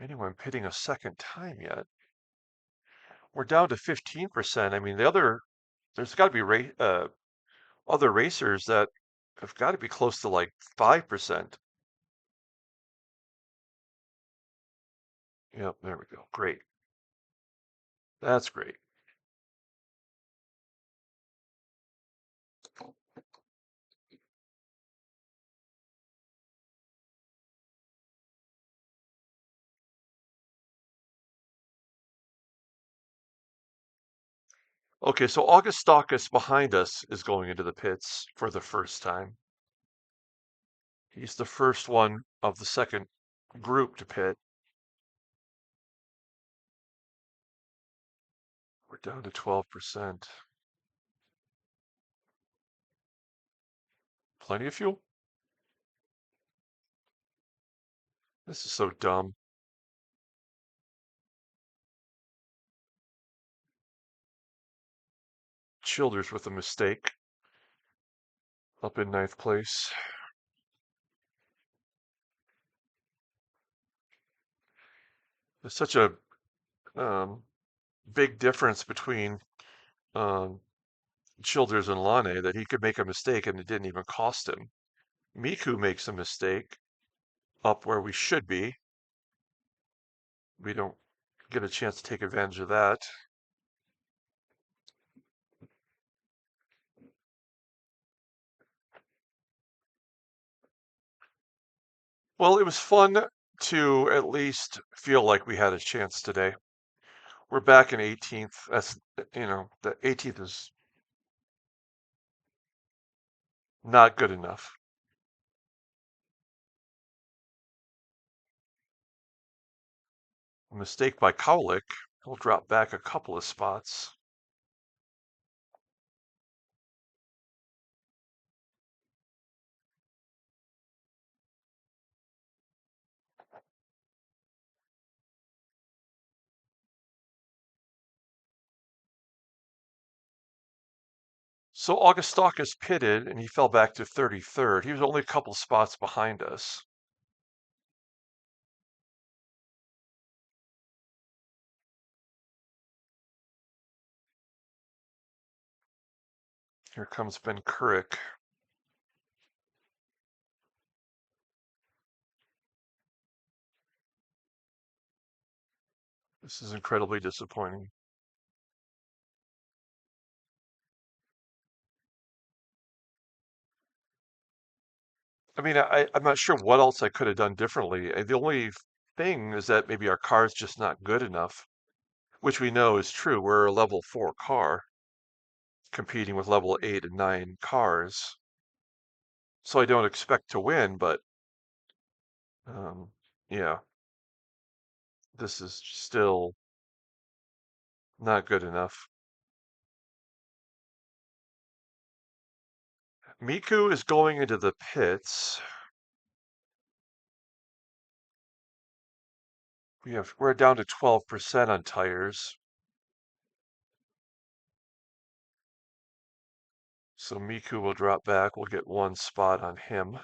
[SPEAKER 1] anyone pitting a second time yet. We're down to 15%. I mean, there's got to be other racers that have got to be close to like 5%. Yep, there we go. Great. That's great. Okay, so Augustakis behind us is going into the pits for the first time. He's the first one of the second group to pit. We're down to 12%. Plenty of fuel? This is so dumb. Childers with a mistake. Up in 9th place. There's such a um, big difference between um, Childers and Lane that he could make a mistake and it didn't even cost him. Miku makes a mistake up where we should be. We don't get a chance to take advantage of that. Well, it was fun to at least feel like we had a chance today. We're back in 18th. The 18th is not good enough. A mistake by Kowalik. He'll drop back a couple of spots. So Augustakis pitted and he fell back to 33rd. He was only a couple spots behind us. Here comes Ben Couric. This is incredibly disappointing. I mean, I'm not sure what else I could have done differently. The only thing is that maybe our car's just not good enough, which we know is true. We're a level 4 car competing with level 8 and 9 cars. So I don't expect to win, but um, yeah, this is still not good enough. Miku is going into the pits. We're down to 12% on tires. So Miku will drop back. We'll get one spot on him.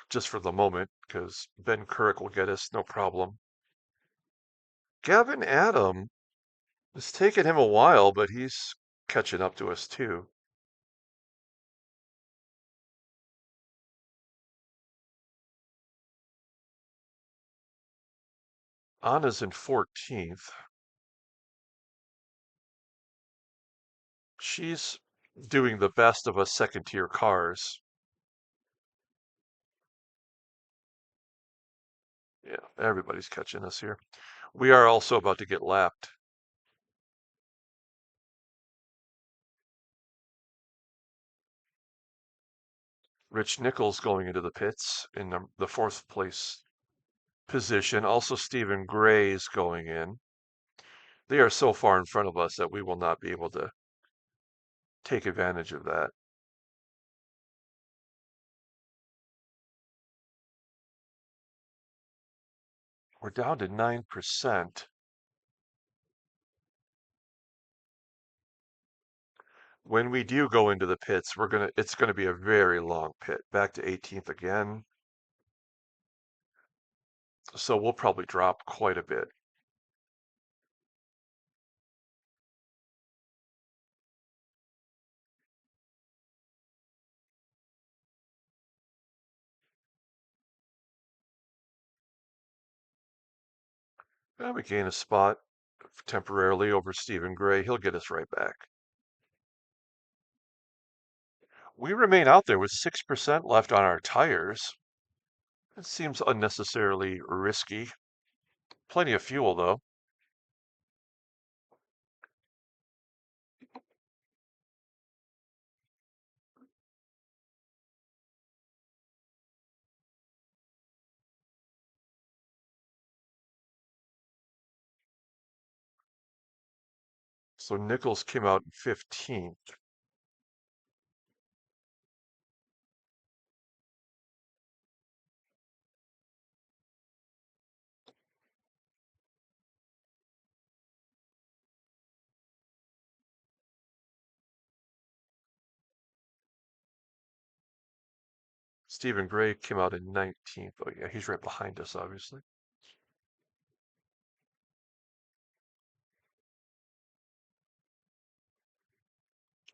[SPEAKER 1] Just for the moment, because Ben Couric will get us no problem. Gavin Adam, it's taken him a while, but he's catching up to us too. Anna's in 14th. She's doing the best of us second tier cars. Yeah, everybody's catching us here. We are also about to get lapped. Rich Nichols going into the pits in the fourth place position. Also, Stephen Gray's going in. They are so far in front of us that we will not be able to take advantage of that. We're down to 9%. When we do go into the pits, it's gonna be a very long pit, back to 18th again. So we'll probably drop quite a bit. We gain a spot temporarily over Stephen Gray. He'll get us right back. We remain out there with 6% left on our tires. It seems unnecessarily risky. Plenty of fuel, though. So Nichols came out in 15th. Stephen Gray came out in 19th. Oh, yeah, he's right behind us, obviously.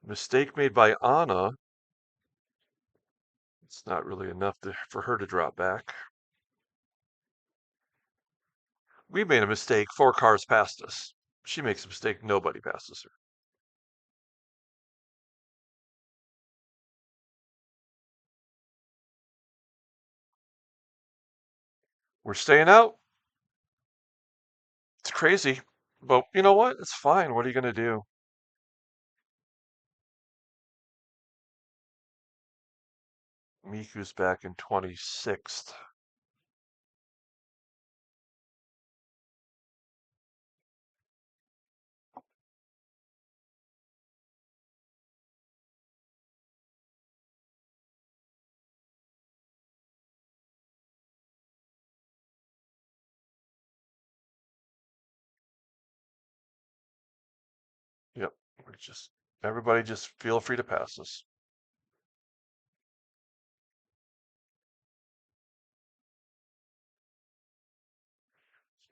[SPEAKER 1] Mistake made by Anna. It's not really enough for her to drop back. We made a mistake. 4 cars passed us. She makes a mistake. Nobody passes her. We're staying out. It's crazy. But you know what? It's fine. What are you going to do? Miku's back in 26th. Just everybody just feel free to pass us.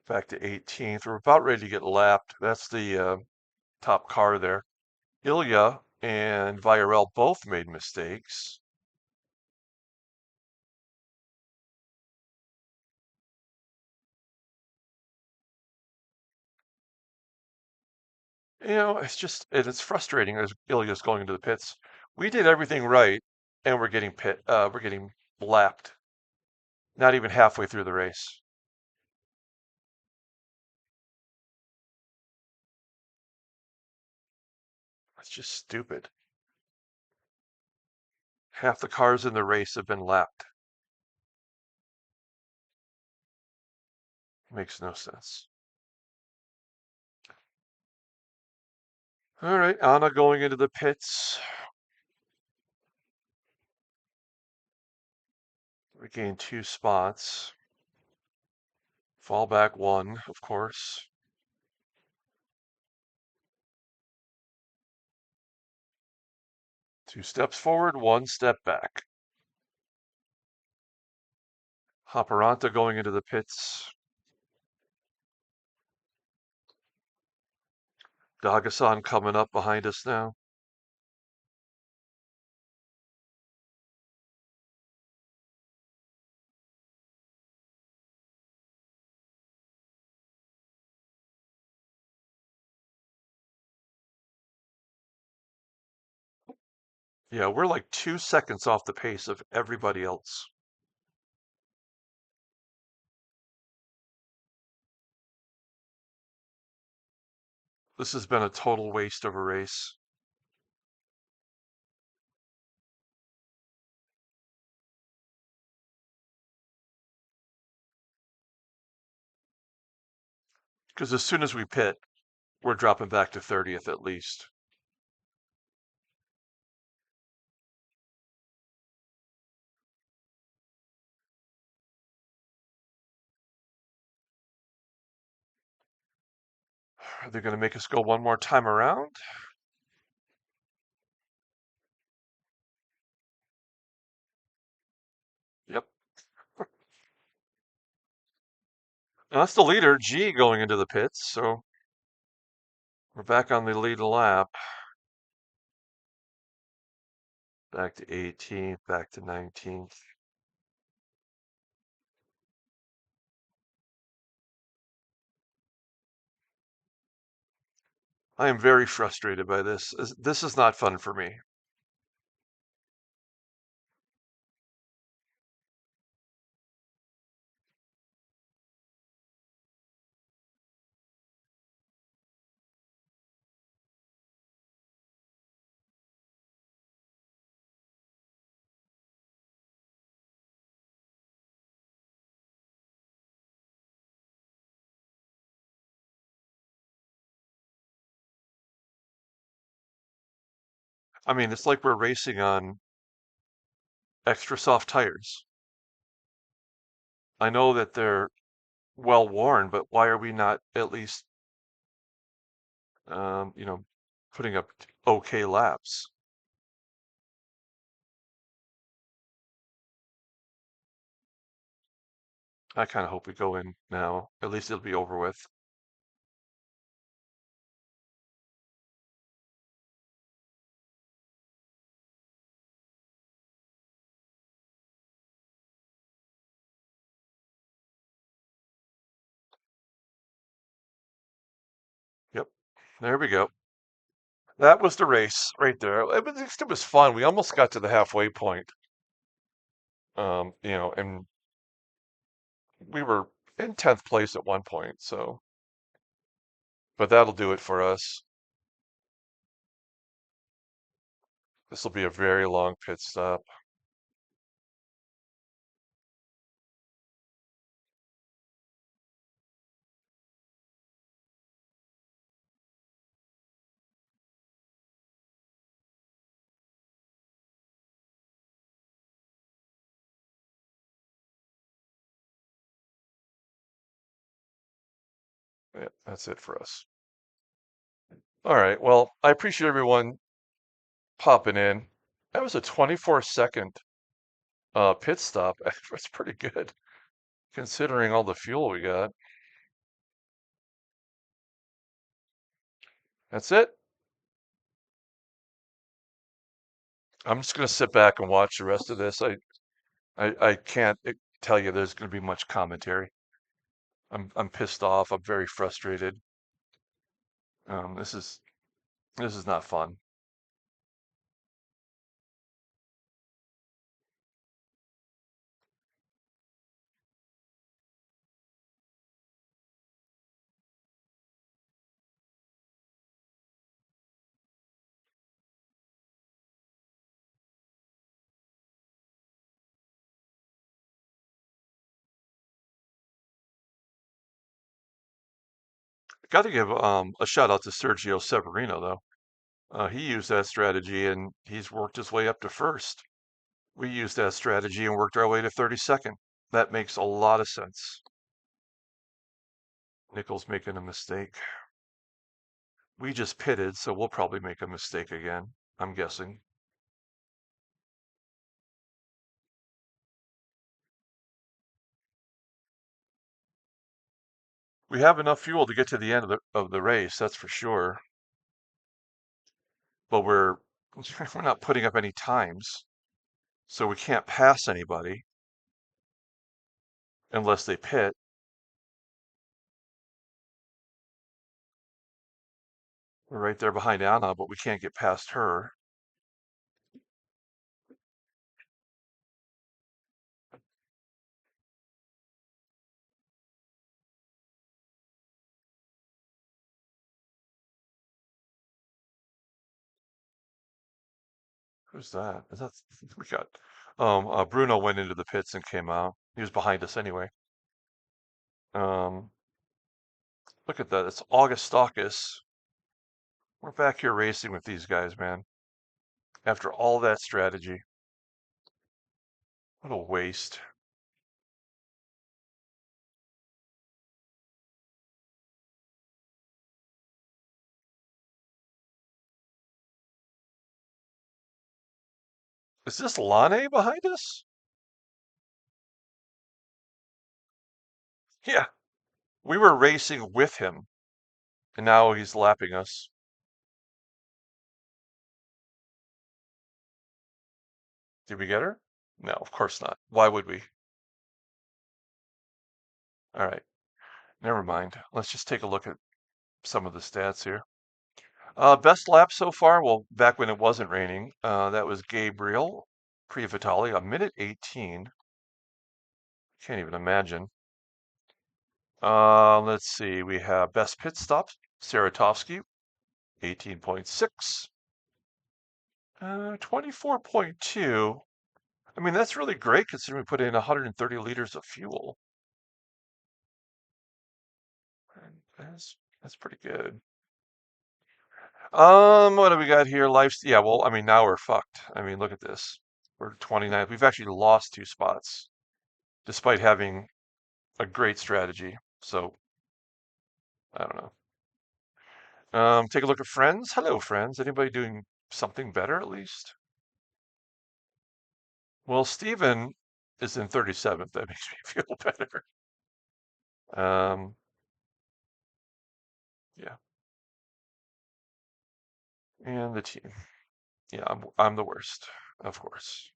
[SPEAKER 1] Back to 18th. We're about ready to get lapped. That's the top car there. Ilya and Villarreal both made mistakes. It's frustrating as Ilya's going into the pits. We did everything right, and we're getting lapped. Not even halfway through the race. It's just stupid. Half the cars in the race have been lapped. Makes no sense. All right, Anna going into the pits. Regain 2 spots. Fall back 1, of course. Two steps forward, 1 step back. Hopperanta going into the pits. Dagasan coming up behind us now. Yeah, we're like 2 seconds off the pace of everybody else. This has been a total waste of a race. Because as soon as we pit, we're dropping back to 30th at least. Are they going to make us go one more time around? Yep. And that's the leader, G, going into the pits. So we're back on the lead lap. Back to 18th, back to 19th. I am very frustrated by this. This is not fun for me. I mean, it's like we're racing on extra soft tires. I know that they're well worn, but why are we not at least, um, you know, putting up okay laps? I kind of hope we go in now. At least it'll be over with. Yep. There we go. That was the race right there. It was fun. We almost got to the halfway point. And we were in 10th place at one point, so but that'll do it for us. This will be a very long pit stop. Yeah, that's it for us. All right. Well, I appreciate everyone popping in. That was a 24-second pit stop. That's pretty good considering all the fuel we got. That's it. I'm just gonna sit back and watch the rest of this. I can't tell you there's gonna be much commentary. I'm pissed off. I'm very frustrated. This is not fun. Got to give a shout out to Sergio Severino though. He used that strategy and he's worked his way up to first. We used that strategy and worked our way to 32nd. That makes a lot of sense. Nichols making a mistake. We just pitted, so we'll probably make a mistake again, I'm guessing. We have enough fuel to get to the end of the race, that's for sure. But we're not putting up any times, so we can't pass anybody unless they pit. We're right there behind Anna, but we can't get past her. Who's that? Is that we got Bruno went into the pits and came out. He was behind us anyway. Um Look at that. It's Augustakis. We're back here racing with these guys, man. After all that strategy. What a waste. Is this Lane behind us? Yeah. We were racing with him, and now he's lapping us. Did we get her? No, of course not. Why would we? All right. Never mind. Let's just take a look at some of the stats here. Best lap so far, well, back when it wasn't raining, that was Gabriel Prix Vitali, a minute 18. Can't even imagine. Let's see. We have best pit stop, Saratovsky, 18.6. 24.2. I mean, that's really great considering we put in 130 liters of fuel. And that's pretty good. What do we got here? Yeah, well, I mean, now we're fucked. I mean, look at this. We're 29th. We've actually lost 2 spots despite having a great strategy. So, I don't know. Take a look at friends. Hello, friends. Anybody doing something better at least? Well, Steven is in 37th. That makes me feel better. Um, yeah. And the team. Yeah, I'm the worst, of course.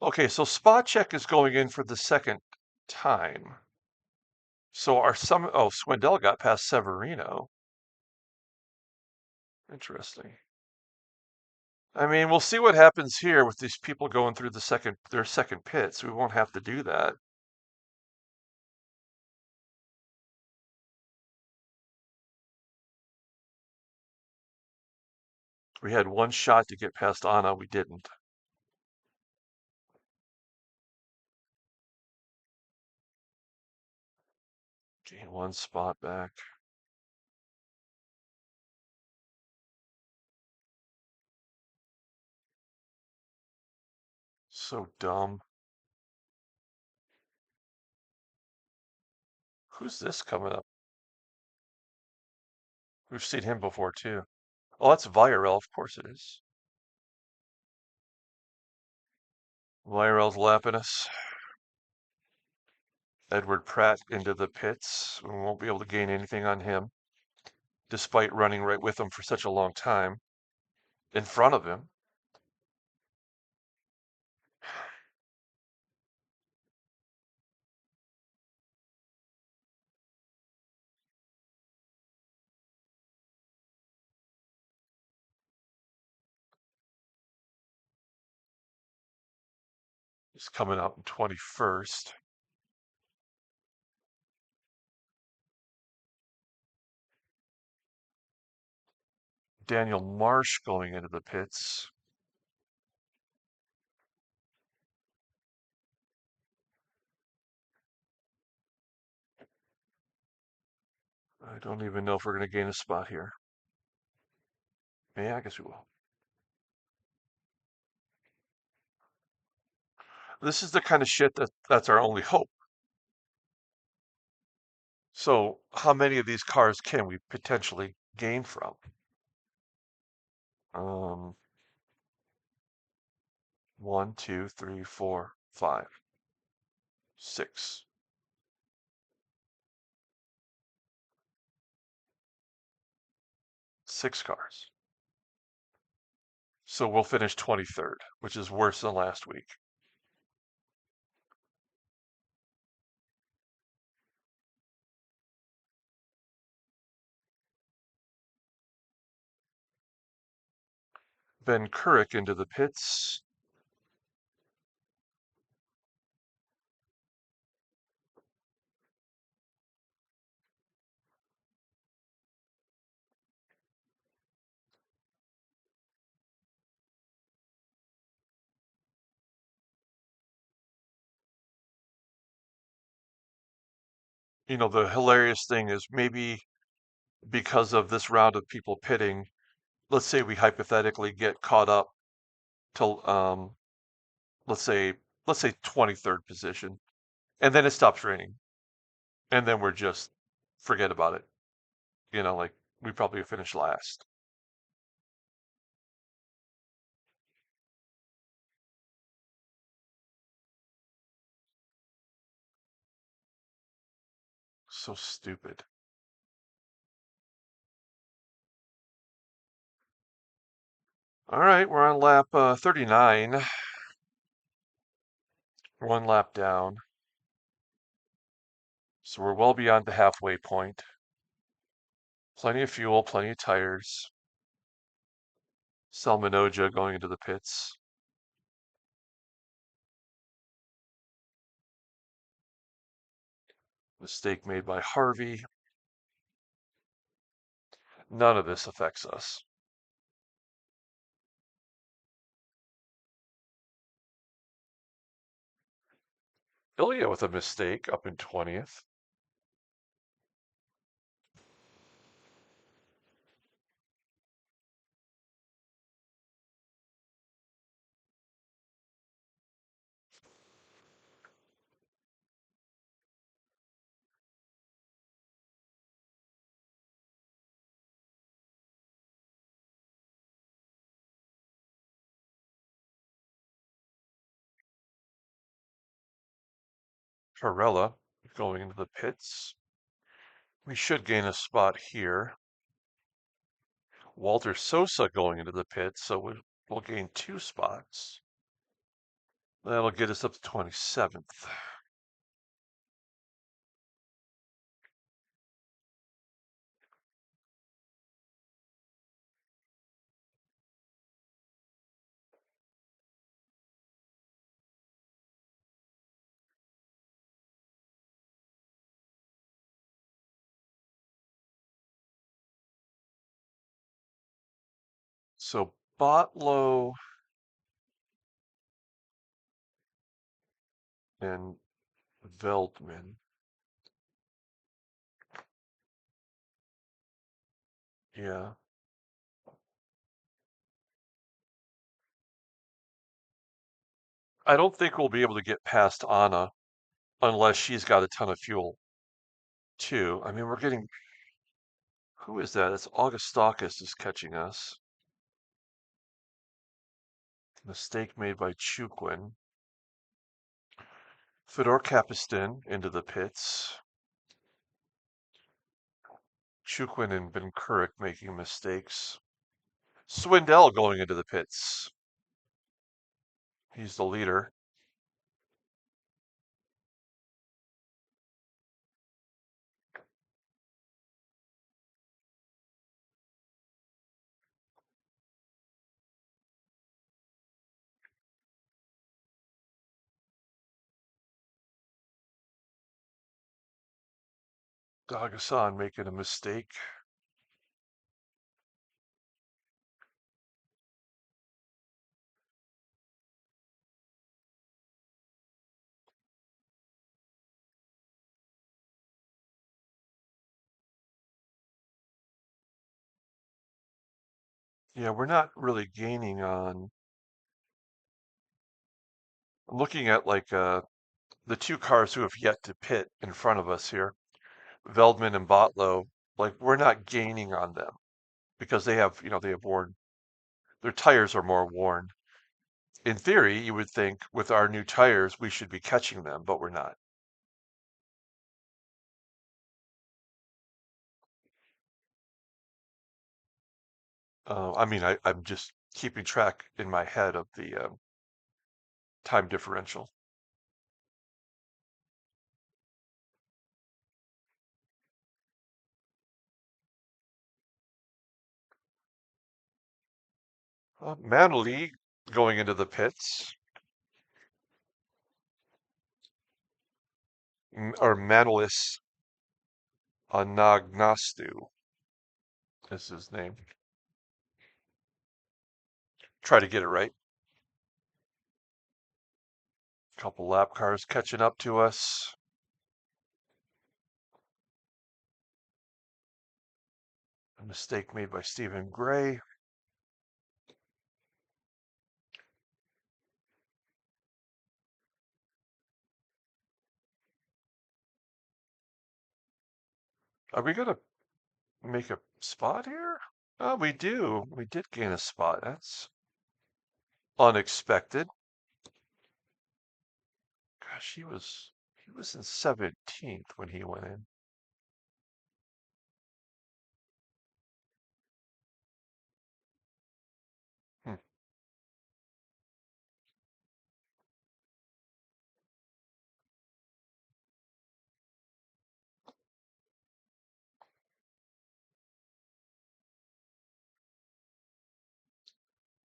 [SPEAKER 1] Okay, so spot check is going in for the second time. So Swindell got past Severino. Interesting. I mean, we'll see what happens here with these people going through their second pits. We won't have to do that. We had one shot to get past Anna, we didn't. Gain 1 spot back. So dumb. Who's this coming up? We've seen him before too. Oh, that's Viral. Of course it is. Viral's lapping us. Edward Pratt into the pits. We won't be able to gain anything on him, despite running right with him for such a long time. In front of him. He's coming out in 21st. Daniel Marsh going into the pits. I don't even know if we're going to gain a spot here. Yeah, I guess we will. This is the kind of shit that's our only hope. So how many of these cars can we potentially gain from? Um, 1, 2, 3, 4, 5, 6. 6 cars. So we'll finish 23rd, which is worse than last week. Ben Couric into the pits. You know, the hilarious thing is maybe because of this round of people pitting, let's say we hypothetically get caught up to let's say 23rd position, and then it stops raining, and then we're just forget about it. You know, like we probably finish last. So stupid. All right, we're on lap 39. One lap down. So we're well beyond the halfway point. Plenty of fuel, plenty of tires. Salmanoja going into the pits. Mistake made by Harvey. None of this affects us. Ilya with a mistake up in 20th. Torella going into the pits. We should gain a spot here. Walter Sosa going into the pits, so we'll gain 2 spots. That'll get us up to 27th. So Botlow and Veldman. Yeah. I don't think we'll be able to get past Anna unless she's got a ton of fuel too. I mean, we're getting, who is that? It's Augustakis is catching us. Mistake made by Chukwin. Fedor Kapistin into the pits. Chukwin and Benkurik making mistakes. Swindell going into the pits. He's the leader. Dagasan making a mistake. Yeah, we're not really gaining on. I'm looking at like the two cars who have yet to pit in front of us here, Veldman and Botlow. Like we're not gaining on them because they have, they have worn, their tires are more worn. In theory, you would think with our new tires, we should be catching them, but we're not. I mean, I'm just keeping track in my head of the time differential. Manley going into the pits, or Manolis Anagnastu is his name. Try to get it right. Couple lap cars catching up to us. A mistake made by Stephen Gray. Are we going to make a spot here? Oh, we do. We did gain a spot. That's unexpected. Gosh, he was in 17th when he went in. Hmm.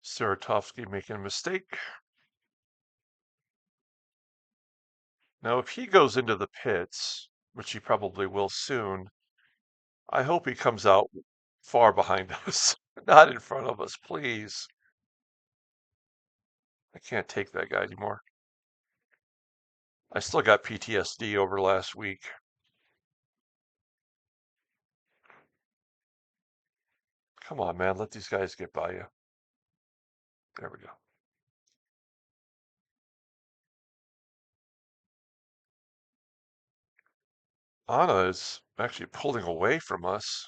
[SPEAKER 1] Saratovsky making a mistake. Now, if he goes into the pits, which he probably will soon, I hope he comes out far behind us, not in front of us, please. I can't take that guy anymore. I still got PTSD over last week. Come on, man, let these guys get by you. There we go. Anna is actually pulling away from us.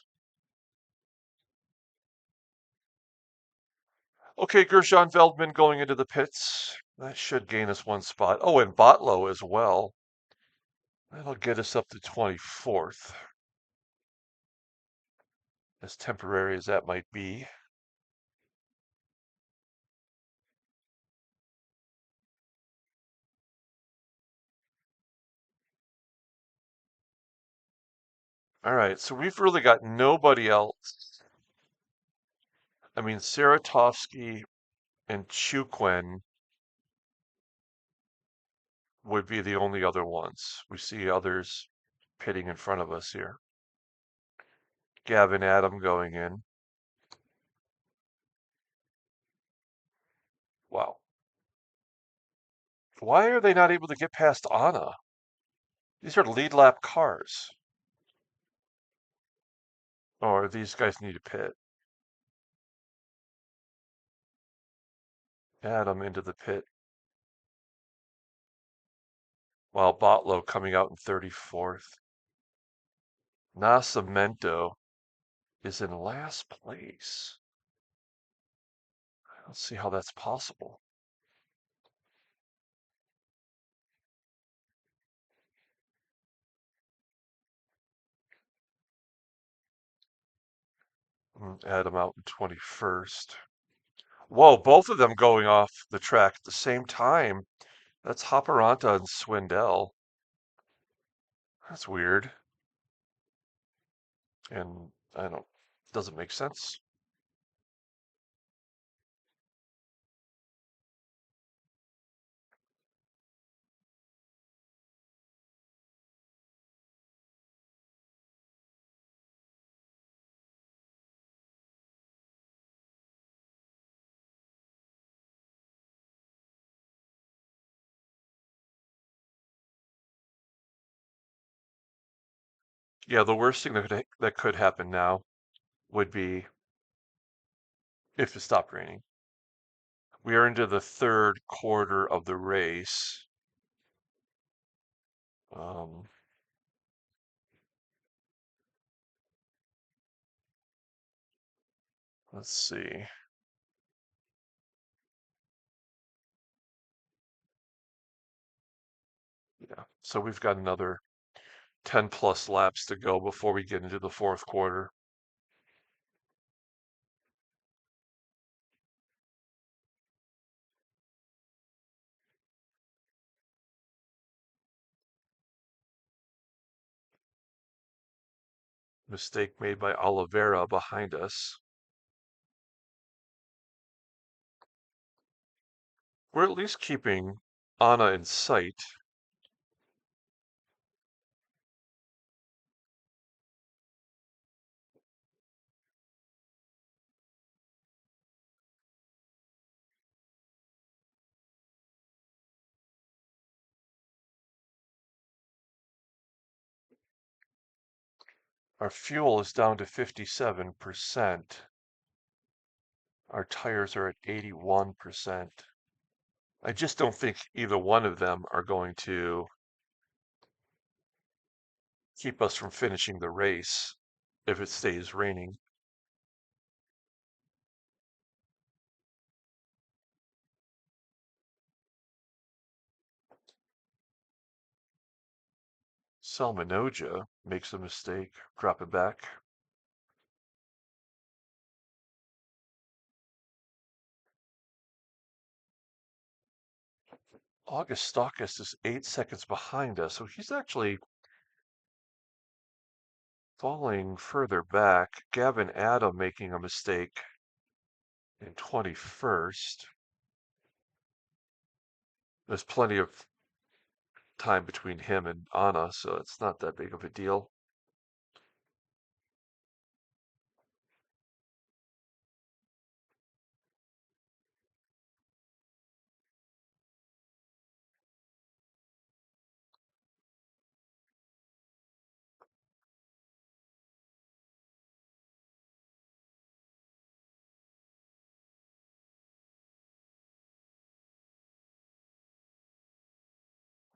[SPEAKER 1] Okay, Gershon Veldman going into the pits. That should gain us one spot. Oh, and Botlow as well. That'll get us up to 24th. As temporary as that might be. All right, so we've really got nobody else. I mean, Saratovsky and Chukwen would be the only other ones. We see others pitting in front of us here. Gavin Adam going in. Wow. Why are they not able to get past Anna? These are lead lap cars. Or these guys need to pit. Adam into the pit. while Botlow coming out in 34th. Nascimento is in last place. Let's see how that's possible. Add them out in 21st. Whoa, both of them going off the track at the same time. That's Hopperanta and Swindell. That's weird. And I don't, doesn't make sense. Yeah, the worst thing that could happen now would be if it stopped raining. We are into the third quarter of the race. Um, let's see. Yeah, so we've got another 10 plus laps to go before we get into the fourth quarter. Mistake made by Oliveira behind us. We're at least keeping Anna in sight. Our fuel is down to 57%. Our tires are at 81%. I just don't think either one of them are going to keep us from finishing the race if it stays raining. Salmanoja makes a mistake. Drop it back. Augustakis is 8 seconds behind us, so he's actually falling further back. Gavin Adam making a mistake in 21st. There's plenty of time between him and Anna, so it's not that big of a deal.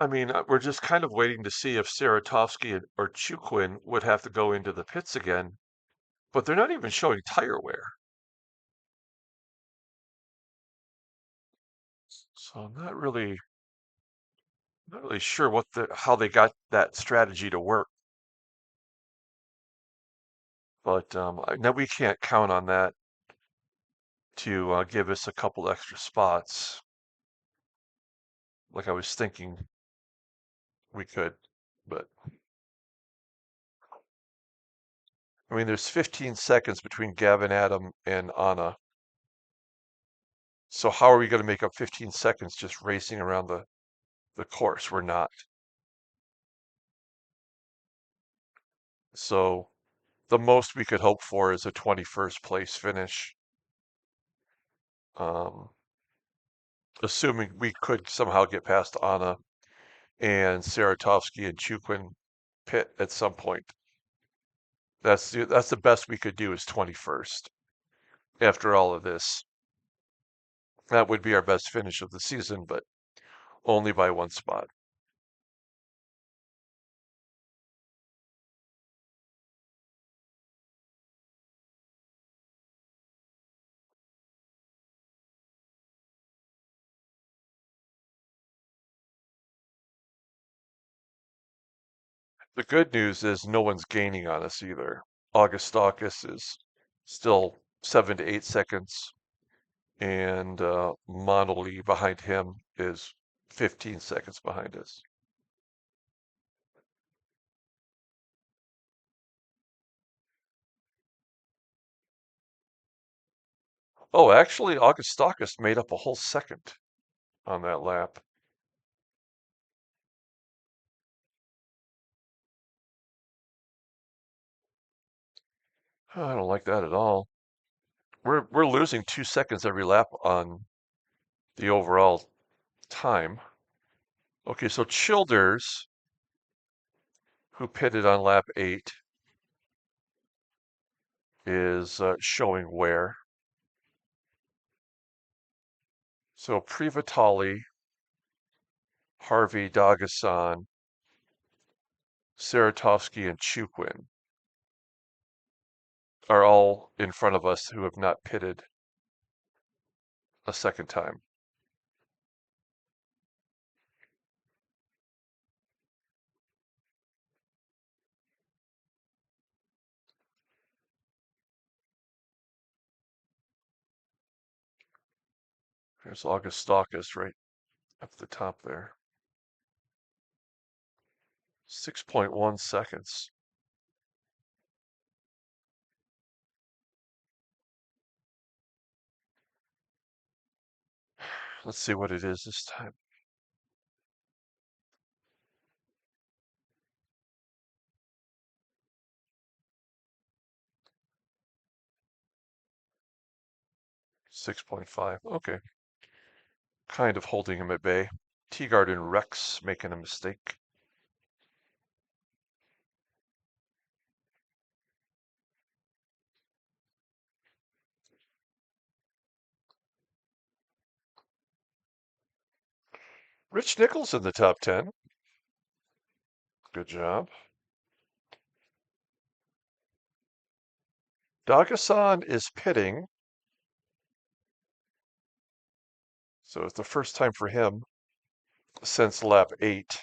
[SPEAKER 1] I mean, we're just kind of waiting to see if Saratovsky or Chukwin would have to go into the pits again, but they're not even showing tire wear. So I'm not really sure how they got that strategy to work. But now we can't count on that to give us a couple extra spots, like I was thinking we could. But I mean, there's 15 seconds between Gavin Adam and Anna. So how are we going to make up 15 seconds just racing around the course? We're not. So the most we could hope for is a 21st place finish. Um, assuming we could somehow get past Anna and Saratovsky and Chukwin pit at some point. That's the best we could do is 21st after all of this. That would be our best finish of the season, but only by one spot. The good news is no one's gaining on us either. Augustakis is still 7 to 8 seconds, and Monolith behind him is 15 seconds behind us. Oh, actually, Augustakis made up a whole second on that lap. I don't like that at all. We're losing 2 seconds every lap on the overall time. Okay, so Childers, who pitted on lap 8, is showing where. So Privatali, Harvey, Dagasan, Saratovsky, and Chukwin are all in front of us who have not pitted a second time. There's Augustakis right up the top there. 6.1 seconds. Let's see what it is this time. .5. Okay. Kind of holding him at bay. Teagard and Rex making a mistake. Rich Nichols in the top 10. Good job. Dagasan is pitting. So it's the first time for him since lap 8.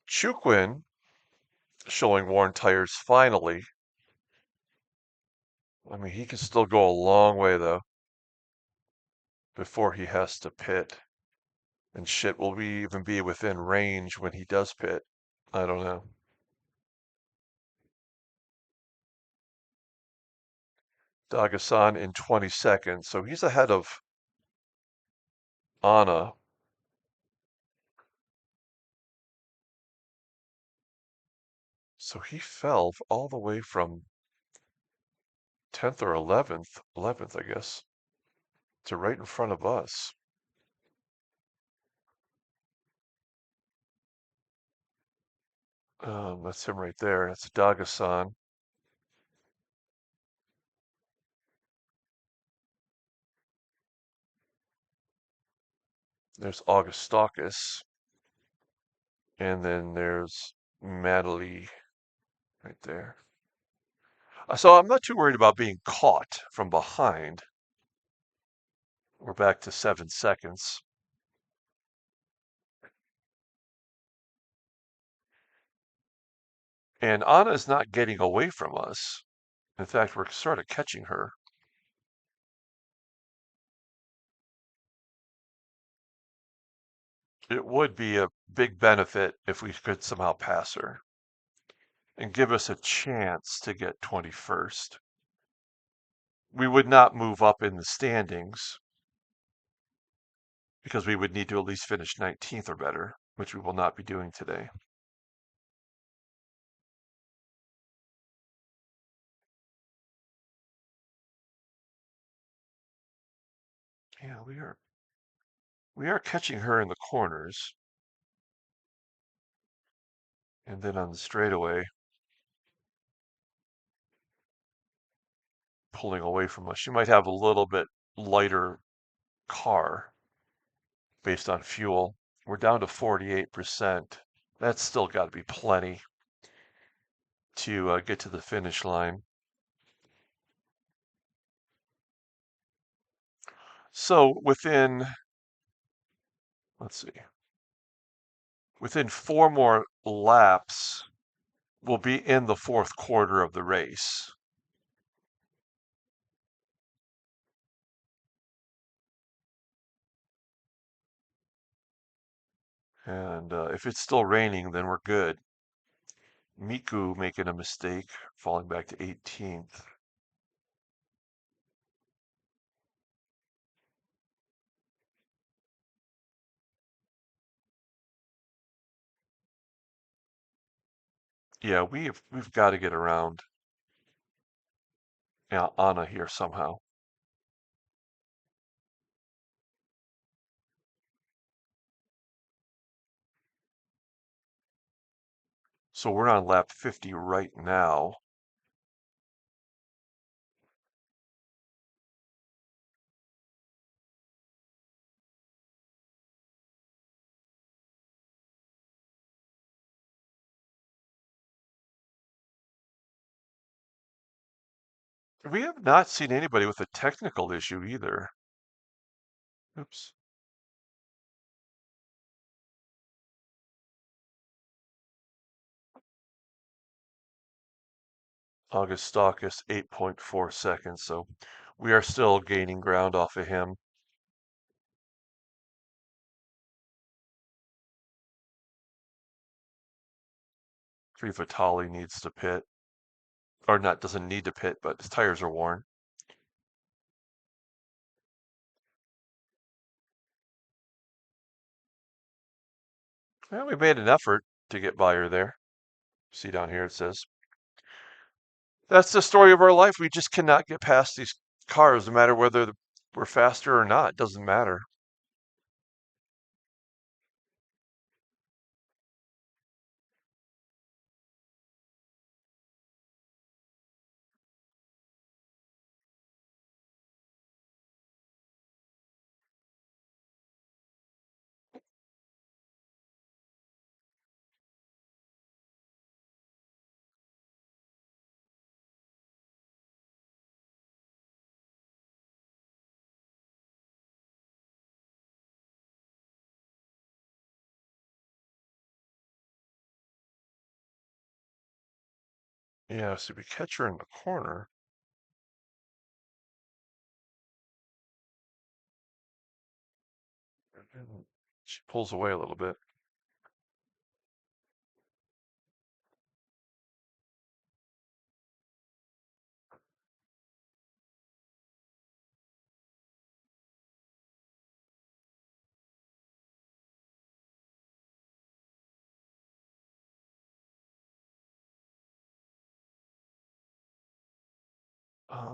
[SPEAKER 1] Chukwin showing worn tires finally. I mean, he can still go a long way though before he has to pit. And shit, will we even be within range when he does pit? I don't know. Dagasan in 20 seconds, so he's ahead of Anna. So he fell all the way from 10th or 11th, I guess, to right in front of us. That's him right there. That's Dagasan. There's Augustakis. And then there's Madeline right there. So I'm not too worried about being caught from behind. We're back to 7 seconds. And Anna's not getting away from us. In fact, we're sort of catching her. It would be a big benefit if we could somehow pass her and give us a chance to get 21st. We would not move up in the standings because we would need to at least finish 19th or better, which we will not be doing today. Yeah, we are catching her in the corners. And then on the straightaway, pulling away from us. She might have a little bit lighter car. based on fuel. We're down to 48%. That's still got to be plenty to get to the finish line. So let's see, within 4 more laps, we'll be in the fourth quarter of the race. And if it's still raining, then we're good. Miku making a mistake, falling back to 18th. Yeah, we've got to get around Anna here somehow. So we're on lap 50 right now. We have not seen anybody with a technical issue either. Oops. Augustakis 8.4 seconds, so we are still gaining ground off of him. Vitali needs to pit, or not, doesn't need to pit, but his tires are worn. Well, we made an effort to get by her there. See down here it says. That's the story of our life. We just cannot get past these cars, no matter whether we're faster or not. It doesn't matter. Yeah, so we catch her in the corner. She pulls away a little bit.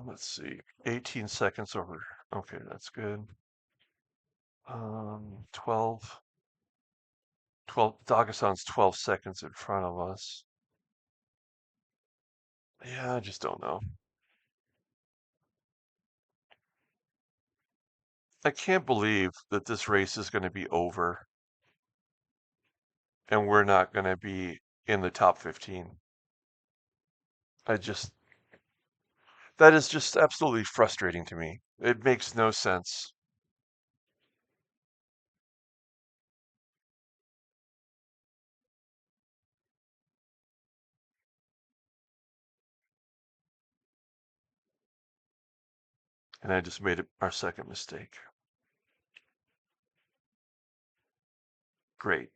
[SPEAKER 1] Let's see, 18 seconds over. Okay, that's good. 12. 12. Dagasan's 12 seconds in front of us. Yeah, I just don't know. I can't believe that this race is going to be over and we're not going to be in the top 15. I just, that is just absolutely frustrating to me. It makes no sense. And I just made it our second mistake. Great.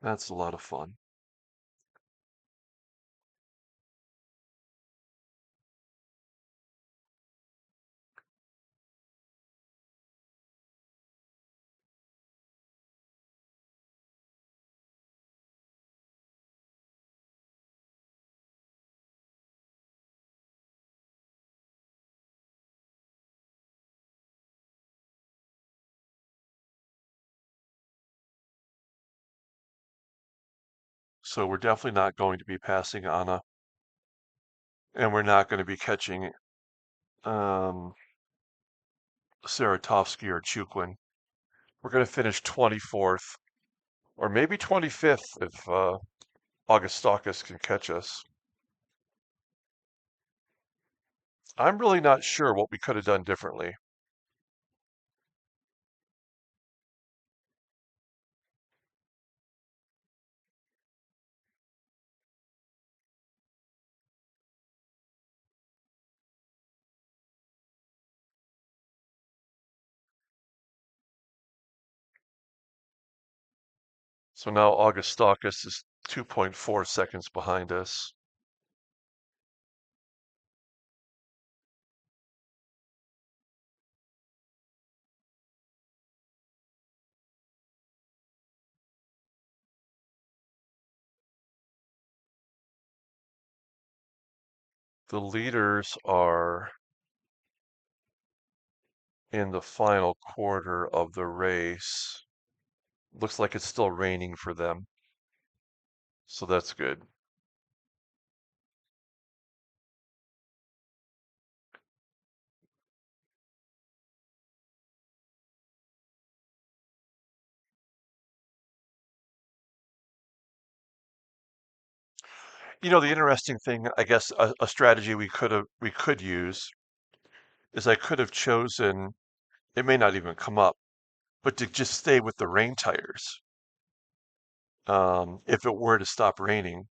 [SPEAKER 1] That's a lot of fun. So we're definitely not going to be passing Anna, and we're not going to be catching um, Saratovsky or Chukwin. We're going to finish 24th or maybe 25th if Augustakis can catch us. I'm really not sure what we could have done differently. So now Augustakis is 2.4 seconds behind us. The leaders are in the final quarter of the race. Looks like it's still raining for them, so that's good. The interesting thing, I guess, a strategy we could use is I could have chosen, it may not even come up, but to just stay with the rain tires. If it were to stop raining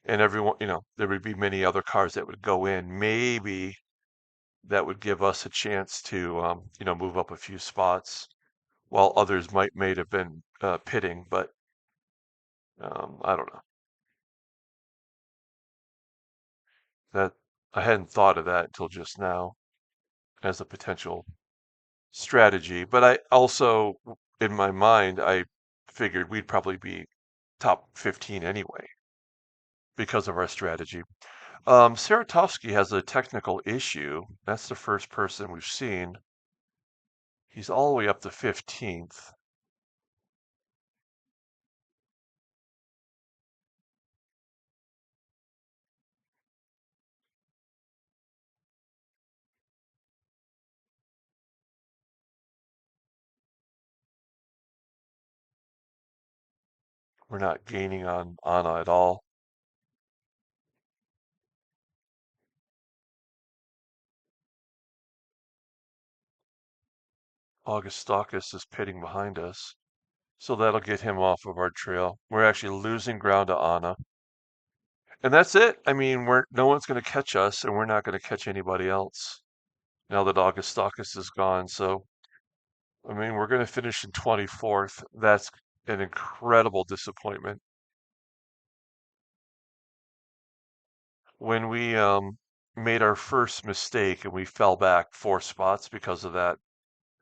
[SPEAKER 1] and everyone, there would be many other cars that would go in, maybe that would give us a chance to, move up a few spots while others may have been pitting, but I don't know. That I hadn't thought of that until just now as a potential strategy. But I also, in my mind, I figured we'd probably be top 15 anyway because of our strategy. Saratovsky has a technical issue. That's the first person we've seen. He's all the way up to 15th. We're not gaining on Anna at all. Augustakis is pitting behind us, so that'll get him off of our trail. We're actually losing ground to Anna. And that's it. I mean, no one's going to catch us, and we're not going to catch anybody else now that Augustakis is gone. So, I mean, we're going to finish in 24th. That's an incredible disappointment. When we made our first mistake and we fell back 4 spots because of that,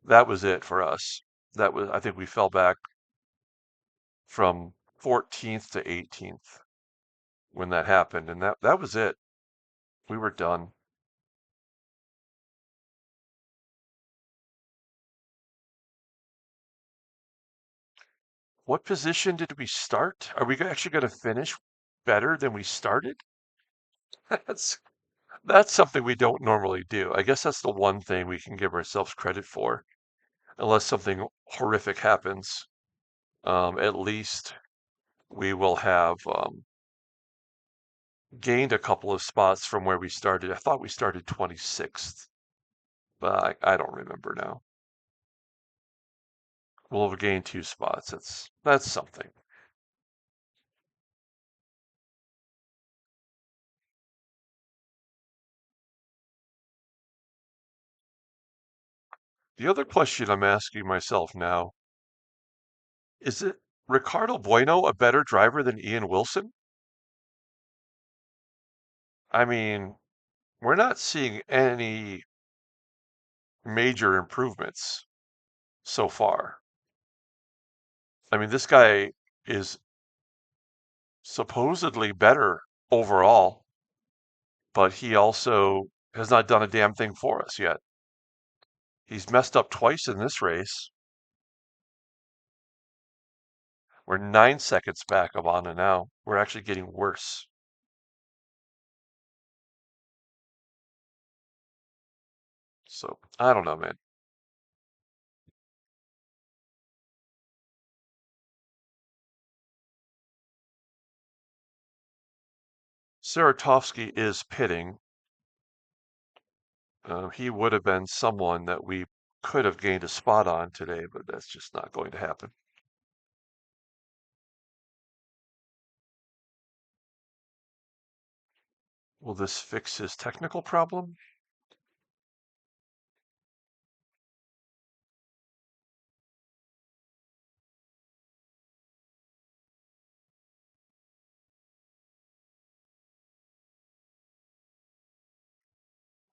[SPEAKER 1] that was it for us. I think we fell back from 14th to 18th when that happened, and that was it. We were done. What position did we start? Are we actually going to finish better than we started? That's that's something we don't normally do. I guess that's the one thing we can give ourselves credit for, unless something horrific happens. At least we will have gained a couple of spots from where we started. I thought we started 26th, but I don't remember now. We'll have gained 2 spots. That's something. The other question I'm asking myself now is it Ricardo Bueno a better driver than Ian Wilson? I mean, we're not seeing any major improvements so far. I mean, this guy is supposedly better overall, but he also has not done a damn thing for us yet. He's messed up twice in this race. We're 9 seconds back of Anna now. We're actually getting worse. So I don't know, man. Saratovsky is pitting. He would have been someone that we could have gained a spot on today, but that's just not going to happen. Will this fix his technical problem?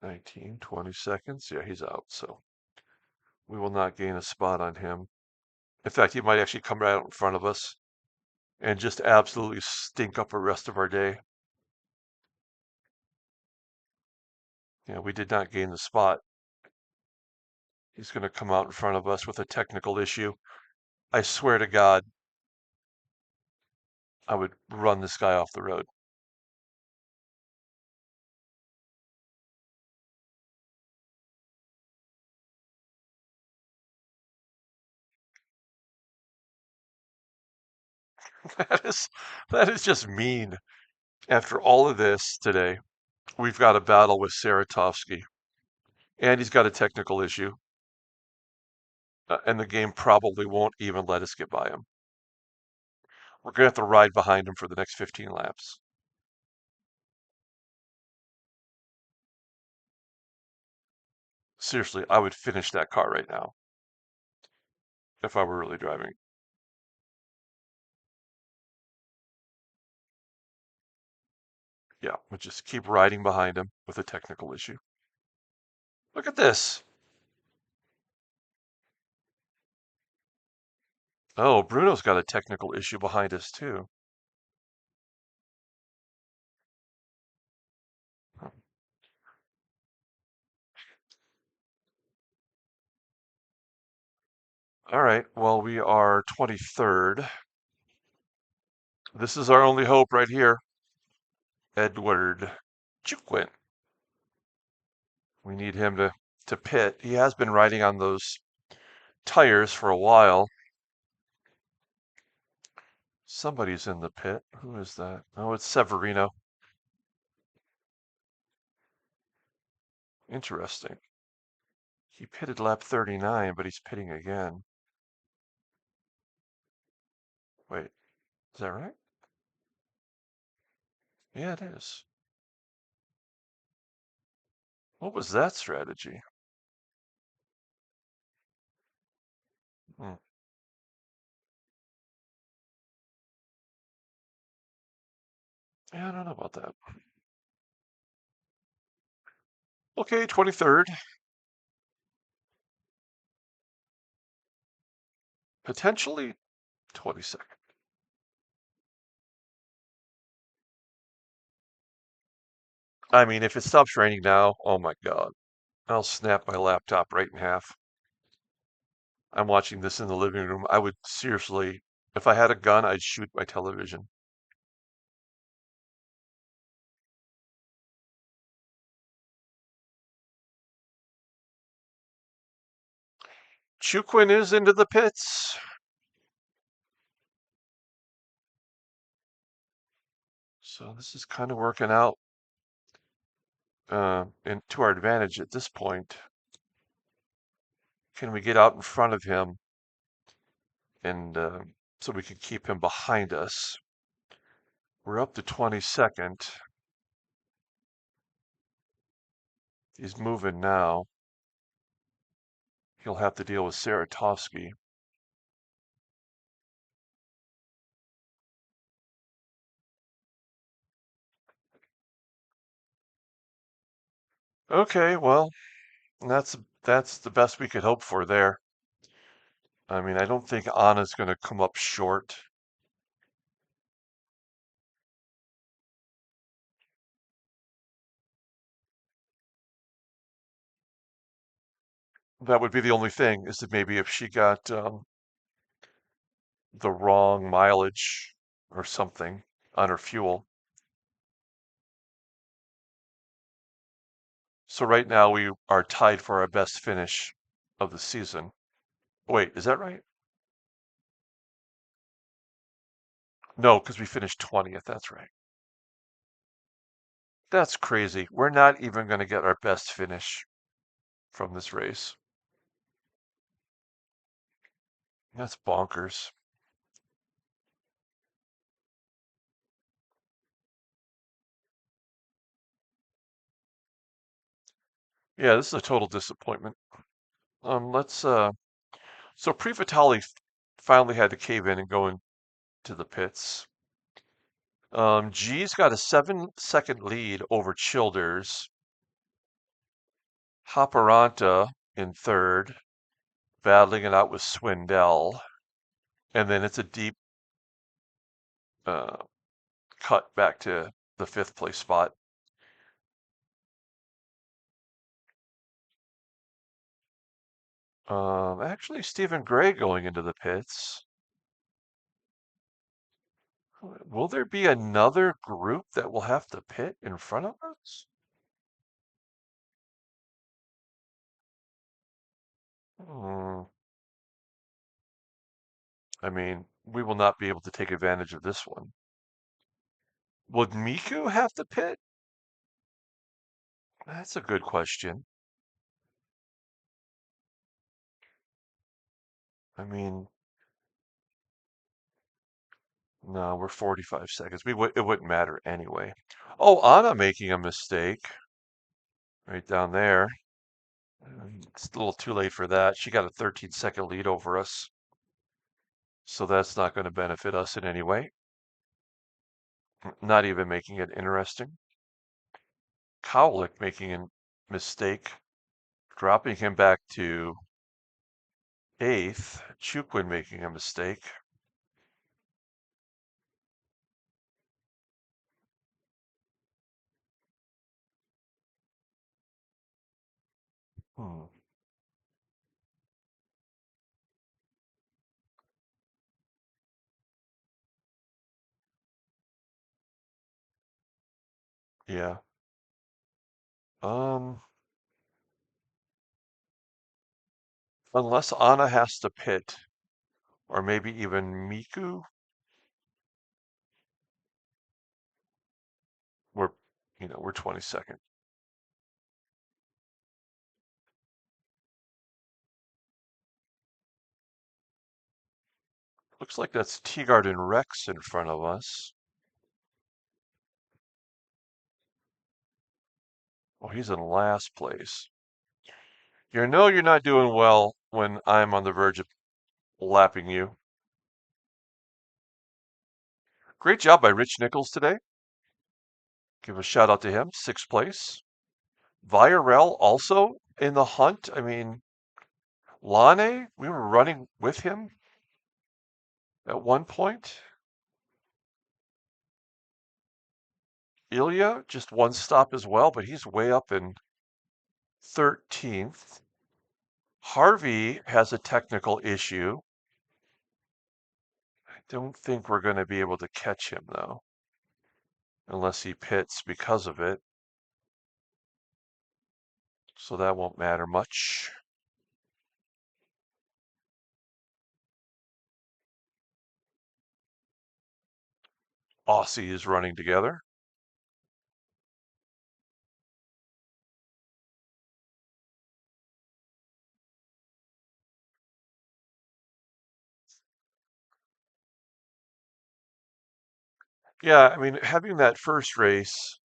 [SPEAKER 1] Nineteen, 20 seconds. Yeah, he's out, so we will not gain a spot on him. In fact, he might actually come right out in front of us and just absolutely stink up the rest of our day. Yeah, we did not gain the spot. He's going to come out in front of us with a technical issue. I swear to God, I would run this guy off the road. That is just mean. After all of this today, we've got a battle with Saratovsky, and he's got a technical issue, and the game probably won't even let us get by him. We're going to have to ride behind him for the next 15 laps. Seriously, I would finish that car right now if I were really driving. Yeah, but just keep riding behind him with a technical issue. Look at this. Oh, Bruno's got a technical issue behind us too. All right, well, we are 23rd. This is our only hope right here. Edward Chukwin. We need him to pit. He has been riding on those tires for a while. Somebody's in the pit. Who is that? Oh, it's Severino. Interesting. He pitted lap 39, but he's pitting again. Wait, is that right? Yeah, it is. What was that strategy? Hmm. Yeah, I don't know about that. Okay, 23rd. Potentially 22nd. I mean, if it stops raining now, oh my God, I'll snap my laptop right in half. I'm watching this in the living room. I would seriously, if I had a gun, I'd shoot my television. Chukwin is into the pits. So this is kind of working out to our advantage at this point. Can we get out in front of him and so we can keep him behind us? We're up to 22nd. He's moving now. He'll have to deal with Saratovsky. Okay, well, that's the best we could hope for there. I mean, I don't think Anna's going to come up short. That would be the only thing, is that maybe if she got the wrong mileage or something on her fuel. So right now we are tied for our best finish of the season. Wait, is that right? No, because we finished 20th. That's right. That's crazy. We're not even going to get our best finish from this race. That's bonkers. Yeah, this is a total disappointment. Let's so Prix finally had to cave in and go into the pits. G's got a 7-second lead over Childers. Hopperanta in third, battling it out with Swindell. And then it's a deep uh, cut back to the fifth place spot. Actually, Stephen Gray going into the pits. Will there be another group that will have to pit in front of us? Hmm. I mean, we will not be able to take advantage of this one. Would Miku have to pit? That's a good question. I mean, no, we're 45 seconds. It wouldn't matter anyway. Oh, Anna making a mistake right down there. It's a little too late for that. She got a 13-second lead over us, so that's not going to benefit us in any way. Not even making it interesting. Cowlick making a mistake, dropping him back to 8th. Chukwin making a mistake. Hmm. Yeah. Um, unless Anna has to pit, or maybe even Miku, we're, we're 22nd. Looks like that's Teagard and Rex in front of us. Oh, he's in last place. You know you're not doing well when I'm on the verge of lapping you. Great job by Rich Nichols today. Give a shout out to him. 6th place. Viarel also in the hunt. I mean, Lane, we were running with him at one point. Ilya, just one stop as well, but he's way up in 13th. Harvey has a technical issue. I don't think we're going to be able to catch him, though, unless he pits because of it. So that won't matter much. Aussie is running together. Yeah, I mean, having that first race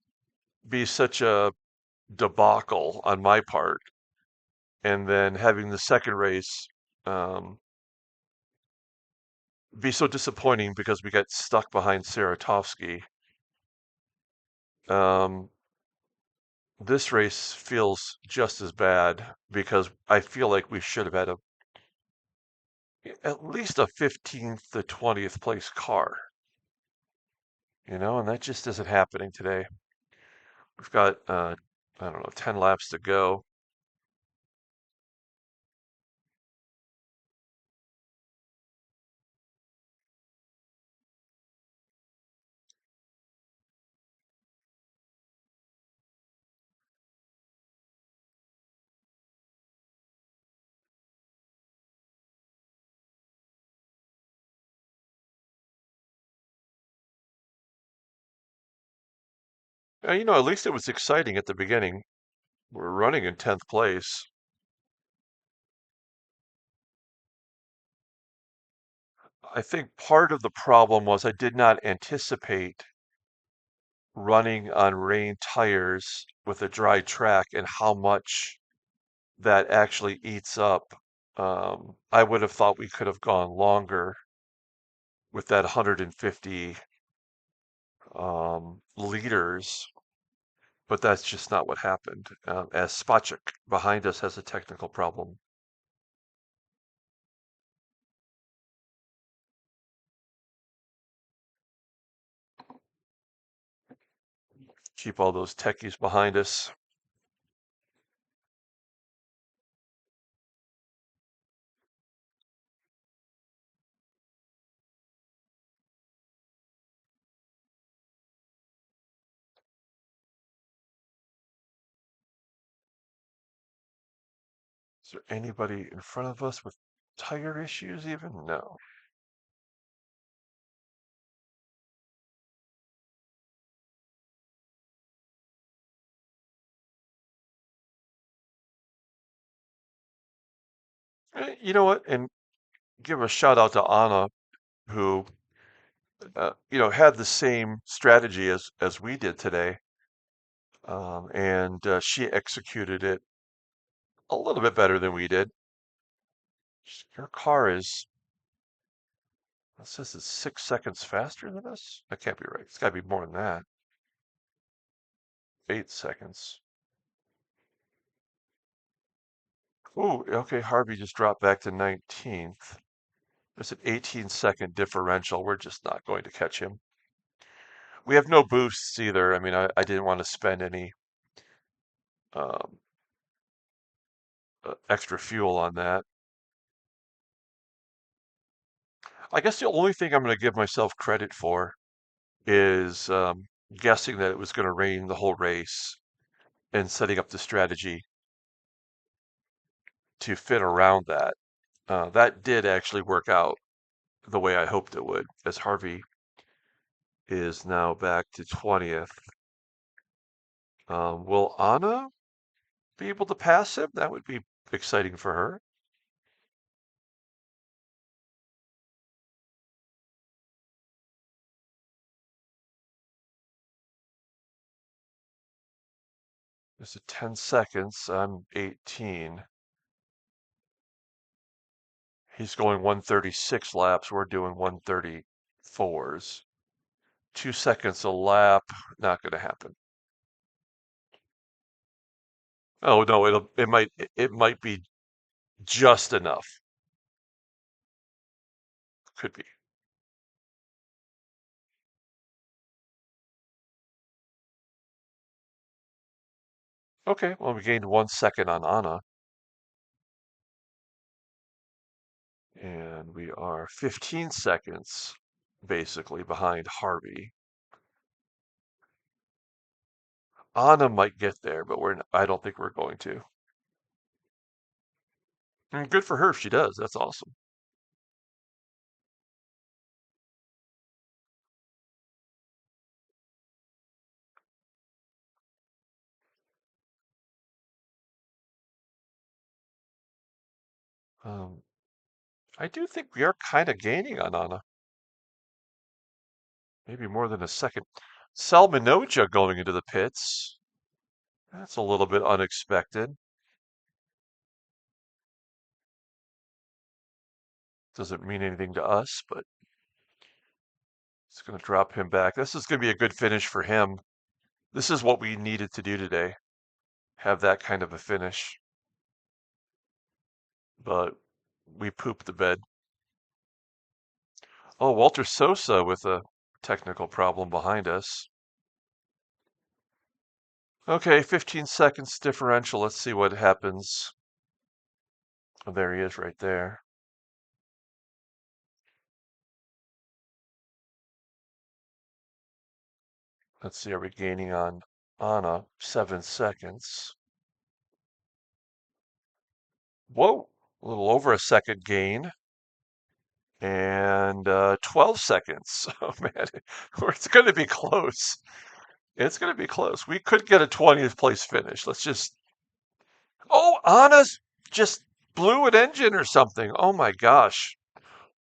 [SPEAKER 1] be such a debacle on my part, and then having the second race um, be so disappointing because we got stuck behind Saratovsky. Um, this race feels just as bad because I feel like we should have had at least a 15th to 20th place car, and that just isn't happening today. We've got, I don't know, 10 laps to go. At least it was exciting at the beginning. We're running in 10th place. I think part of the problem was I did not anticipate running on rain tires with a dry track and how much that actually eats up. I would have thought we could have gone longer with that 150 liters, but that's just not what happened. As Spacek behind us has a technical problem. Keep all those techies behind us. Is there anybody in front of us with tire issues even? No. You know what? And give a shout out to Anna, who had the same strategy as we did today, and she executed it a little bit better than we did. Her car is, it says it's 6 seconds faster than us. That can't be right. It's got to be more than that. 8 seconds. Oh, okay. Harvey just dropped back to 19th. There's an 18-second differential. We're just not going to catch him. We have no boosts either. I mean, I didn't want to spend any um, extra fuel on that. I guess the only thing I'm going to give myself credit for is guessing that it was going to rain the whole race and setting up the strategy to fit around that. That did actually work out the way I hoped it would, as Harvey is now back to 20th. Will Anna be able to pass him? That would be exciting for her. There's a 10 seconds. I'm 18. He's going 136 laps. We're doing 134s. 2 seconds a lap. Not going to happen. Oh no, it might be just enough. Could be. Okay, well we gained 1 second on Anna. And we are 15 seconds basically behind Harvey. Anna might get there, but I don't think we're going to. And good for her if she does. That's awesome. Um, I do think we are kind of gaining on Anna. Maybe more than a second. Salminoja going into the pits. That's a little bit unexpected. Doesn't mean anything to us, but it's going to drop him back. This is going to be a good finish for him. This is what we needed to do today. Have that kind of a finish. But we pooped the bed. Oh, Walter Sosa with a technical problem behind us. Okay, 15 seconds differential. Let's see what happens. Oh, there he is right there. Let's see, are we gaining on Anna? 7 seconds. Whoa, a little over a second gain. And 12 seconds. Oh man, it's going to be close. It's going to be close. We could get a 20th place finish. Let's just. Oh, Anna's just blew an engine or something. Oh my gosh.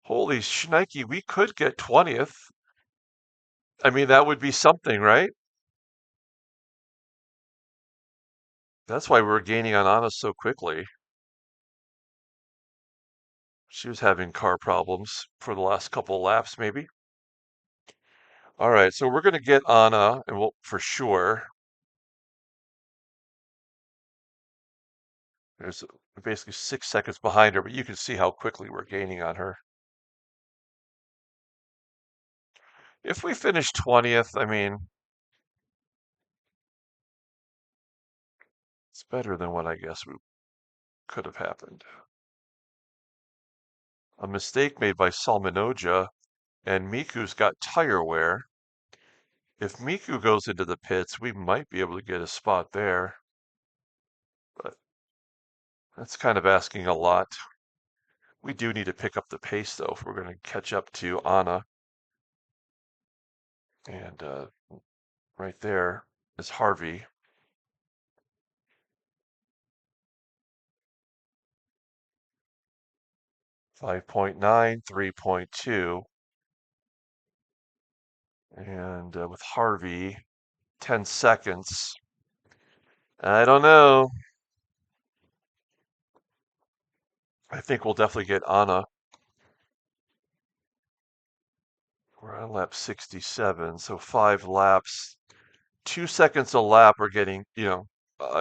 [SPEAKER 1] Holy shnikey, we could get 20th. I mean, that would be something, right? That's why we're gaining on Anna so quickly. She was having car problems for the last couple of laps, maybe. All right, so we're going to get Anna, and we'll for sure. There's basically 6 seconds behind her, but you can see how quickly we're gaining on her. If we finish 20th, I mean, it's better than what I guess we could have happened. A mistake made by Salminoja, and Miku's got tire wear. If Miku goes into the pits, we might be able to get a spot there, but that's kind of asking a lot. We do need to pick up the pace, though, if we're going to catch up to Anna. And right there is Harvey. 5.9, 3.2. And with Harvey, 10 seconds. I don't know. I think we'll definitely get Anna. We're on lap 67, so 5 laps. 2 seconds a lap we're getting,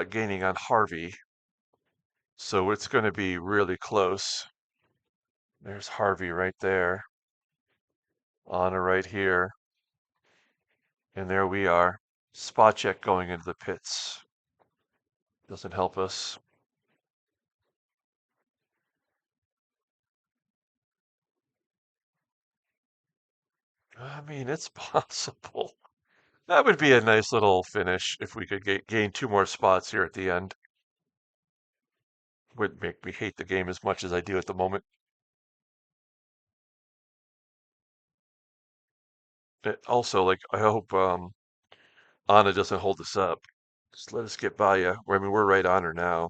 [SPEAKER 1] gaining on Harvey. So it's going to be really close. There's Harvey right there. Anna right here. And there we are. Spot check going into the pits. Doesn't help us. I mean, it's possible. That would be a nice little finish if we could gain 2 more spots here at the end. Would make me hate the game as much as I do at the moment. Also, like, I hope Anna doesn't hold us up. Just let us get by you. I mean, we're right on her now.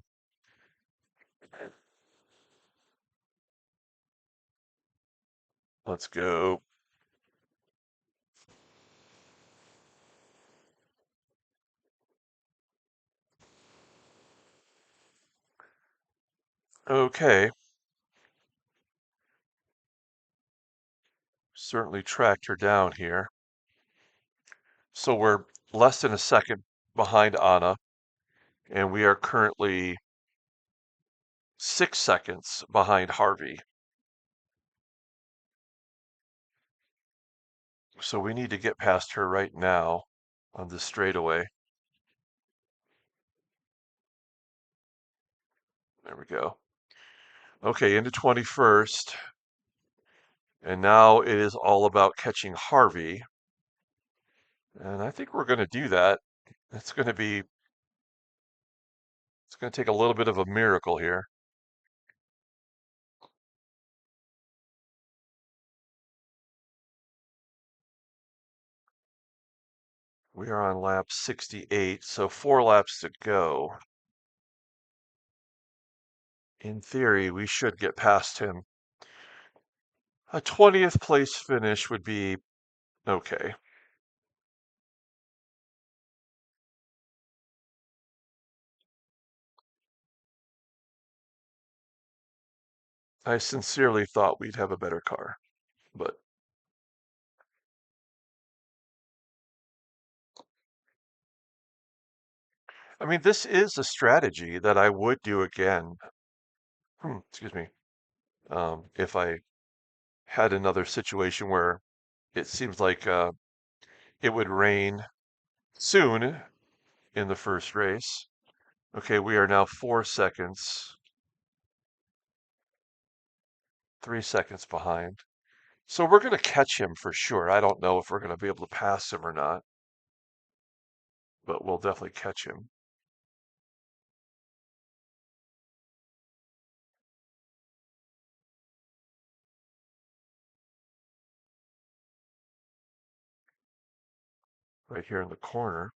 [SPEAKER 1] Let's go. Okay. Certainly tracked her down here. So we're less than a second behind Anna, and we are currently 6 seconds behind Harvey. So we need to get past her right now on this straightaway. There we go. Okay, into 21st. And now it is all about catching Harvey. And I think we're going to do that. It's going to take a little bit of a miracle here. We are on lap 68, so 4 laps to go. In theory, we should get past him. A 20th place finish would be okay. I sincerely thought we'd have a better car, but I mean, this is a strategy that I would do again. Excuse me. If I had another situation where it seems like it would rain soon in the first race. Okay, we are now 4 seconds, 3 seconds behind. So we're going to catch him for sure. I don't know if we're going to be able to pass him or not, but we'll definitely catch him. right here in the corner.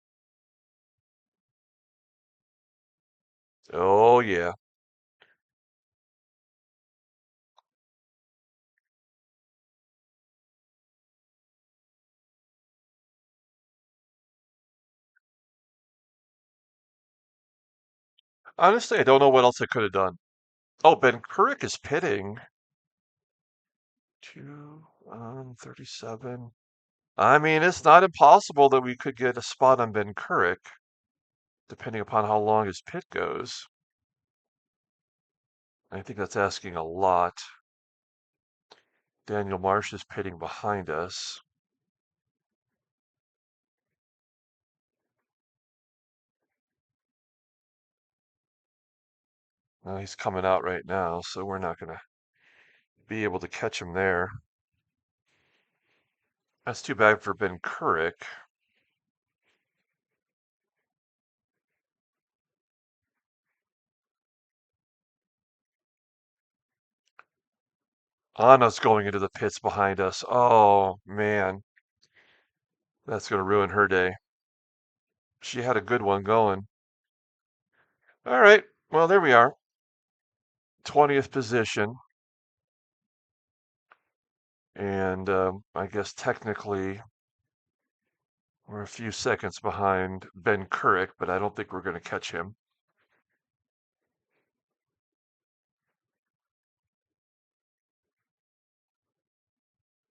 [SPEAKER 1] Oh, yeah. Honestly, I don't know what else I could have done. Oh, Ben Couric is pitting. 2 on 37. I mean, it's not impossible that we could get a spot on Ben Couric, depending upon how long his pit goes. I think that's asking a lot. Daniel Marsh is pitting behind us. He's coming out right now, so we're not going to be able to catch him there. That's too bad for Ben Couric. Anna's going into the pits behind us. Oh, man. That's going to ruin her day. She had a good one going. All right. Well, there we are. 20th position. And I guess technically we're a few seconds behind Ben Couric, but I don't think we're going to catch him.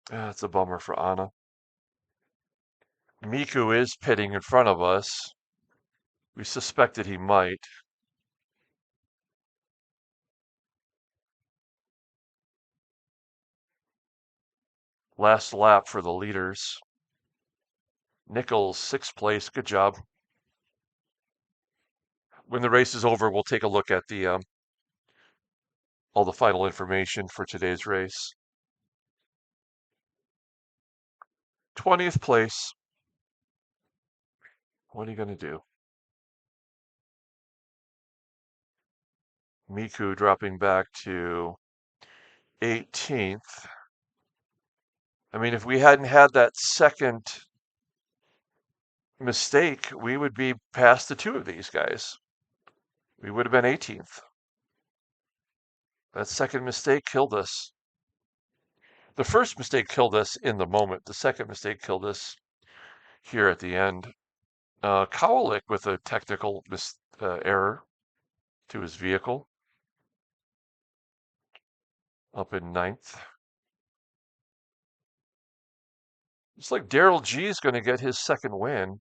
[SPEAKER 1] That's a bummer for Anna. Miku is pitting in front of us. We suspected he might. Last lap for the leaders. Nichols, 6th place. Good job. When the race is over, we'll take a look at the all the final information for today's race. 20th place. What are you going to do? Miku dropping back to 18th. I mean, if we hadn't had that second mistake, we would be past the two of these guys. We would have been 18th. That second mistake killed us. The first mistake killed us in the moment. The second mistake killed us here at the end. Kowalik with a technical error to his vehicle. Up in 9th. It's like Daryl G is going to get his second win.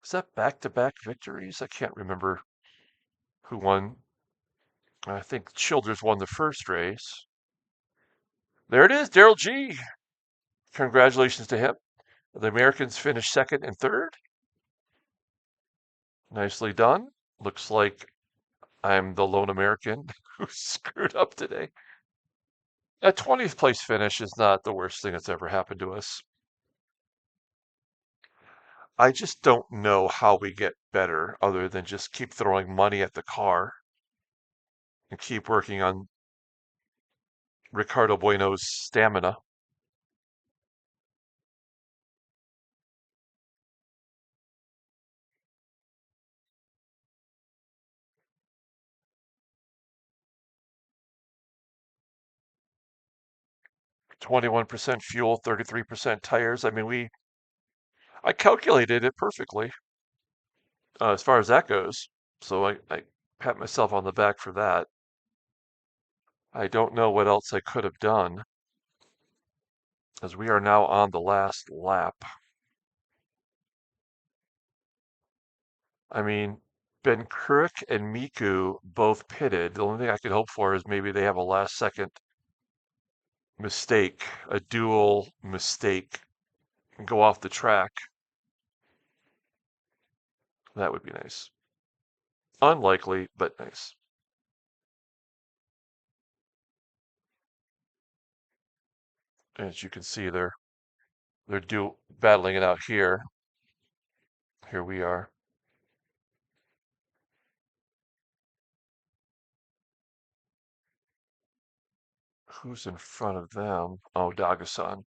[SPEAKER 1] Is that back-to-back victories? I can't remember who won. I think Childers won the first race. There it is, Daryl G. Congratulations to him. The Americans finished second and third. Nicely done. Looks like I'm the lone American who screwed up today. A 20th place finish is not the worst thing that's ever happened to us. I just don't know how we get better other than just keep throwing money at the car and keep working on Ricardo Bueno's stamina. 21% fuel, 33% tires. I mean, I calculated it perfectly as far as that goes. So I pat myself on the back for that. I don't know what else I could have done as we are now on the last lap. I mean, Ben Couric and Miku both pitted. The only thing I could hope for is maybe they have a last second mistake, a dual mistake, and go off the track. That would be nice. Unlikely, but nice. As you can see, they're battling it out here. Here we are. Who's in front of them? Oh, Dagasan.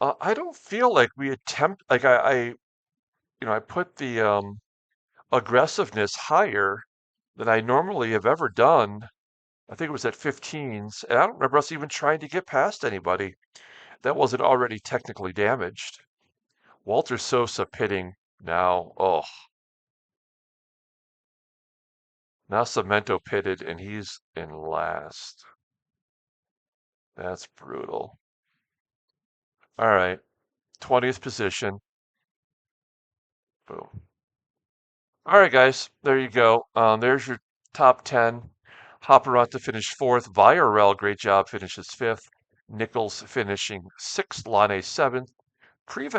[SPEAKER 1] I don't feel like we attempt like I put the aggressiveness higher than I normally have ever done. I think it was at 15s, and I don't remember us even trying to get past anybody that wasn't already technically damaged. Walter Sosa pitting now. Oh, now Cemento pitted and he's in last. That's brutal. All right, 20th position. Boom. All right, guys, there you go. There's your top 10. Hopperata finished fourth. Villarreal, great job, finishes fifth. Nichols finishing sixth. Lane seventh. Prix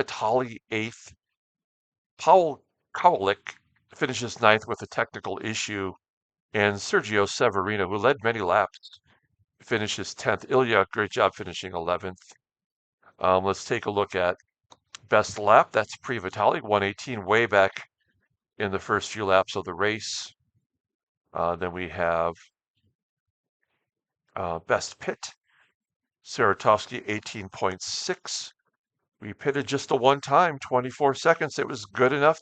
[SPEAKER 1] eighth. Paul Kowalik finishes ninth with a technical issue. And Sergio Severino, who led many laps, finishes 10th. Ilya, great job finishing 11th. Let's take a look at best lap. That's Prix 118, way back in the first few laps of the race. Then we have best pit. Saratovsky 18.6. We pitted just the one time, 24 seconds. It was good enough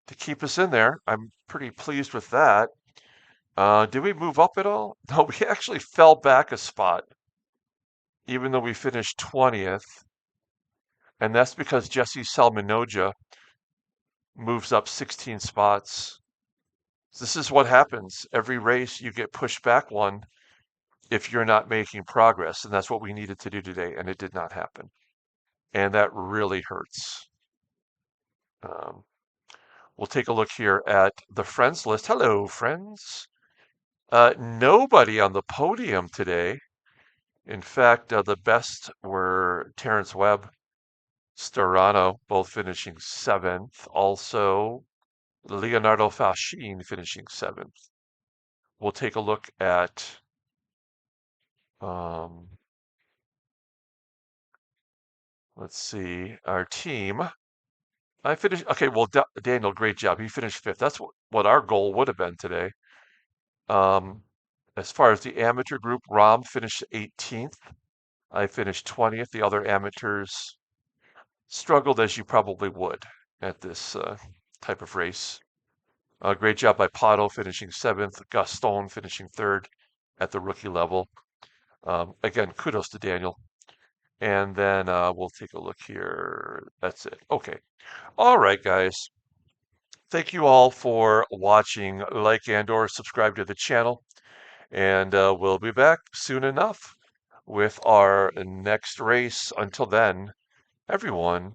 [SPEAKER 1] to keep us in there. I'm pretty pleased with that. Did we move up at all? No, we actually fell back a spot, even though we finished 20th. And that's because Jesse Salminoja moves up 16 spots. This is what happens. Every race, you get pushed back one if you're not making progress. And that's what we needed to do today, and it did not happen. And that really hurts. Um, we'll take a look here at the friends list. Hello, friends. Nobody on the podium today. In fact, the best were Terrence Webb, Storano, both finishing seventh. Also, Leonardo Fascin finishing seventh. We'll take a look at let's see, our team. I finished, okay, well, Daniel, great job. He finished fifth. That's what our goal would have been today. Um, as far as the amateur group, Rom finished 18th. I finished 20th. The other amateurs struggled as you probably would at this type of race. Great job by Pato finishing seventh, Gaston finishing third at the rookie level. Again, kudos to Daniel. And then we'll take a look here. That's it. Okay. All right, guys. Thank you all for watching. Like and or subscribe to the channel. And we'll be back soon enough with our next race. Until then, everyone,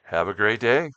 [SPEAKER 1] have a great day.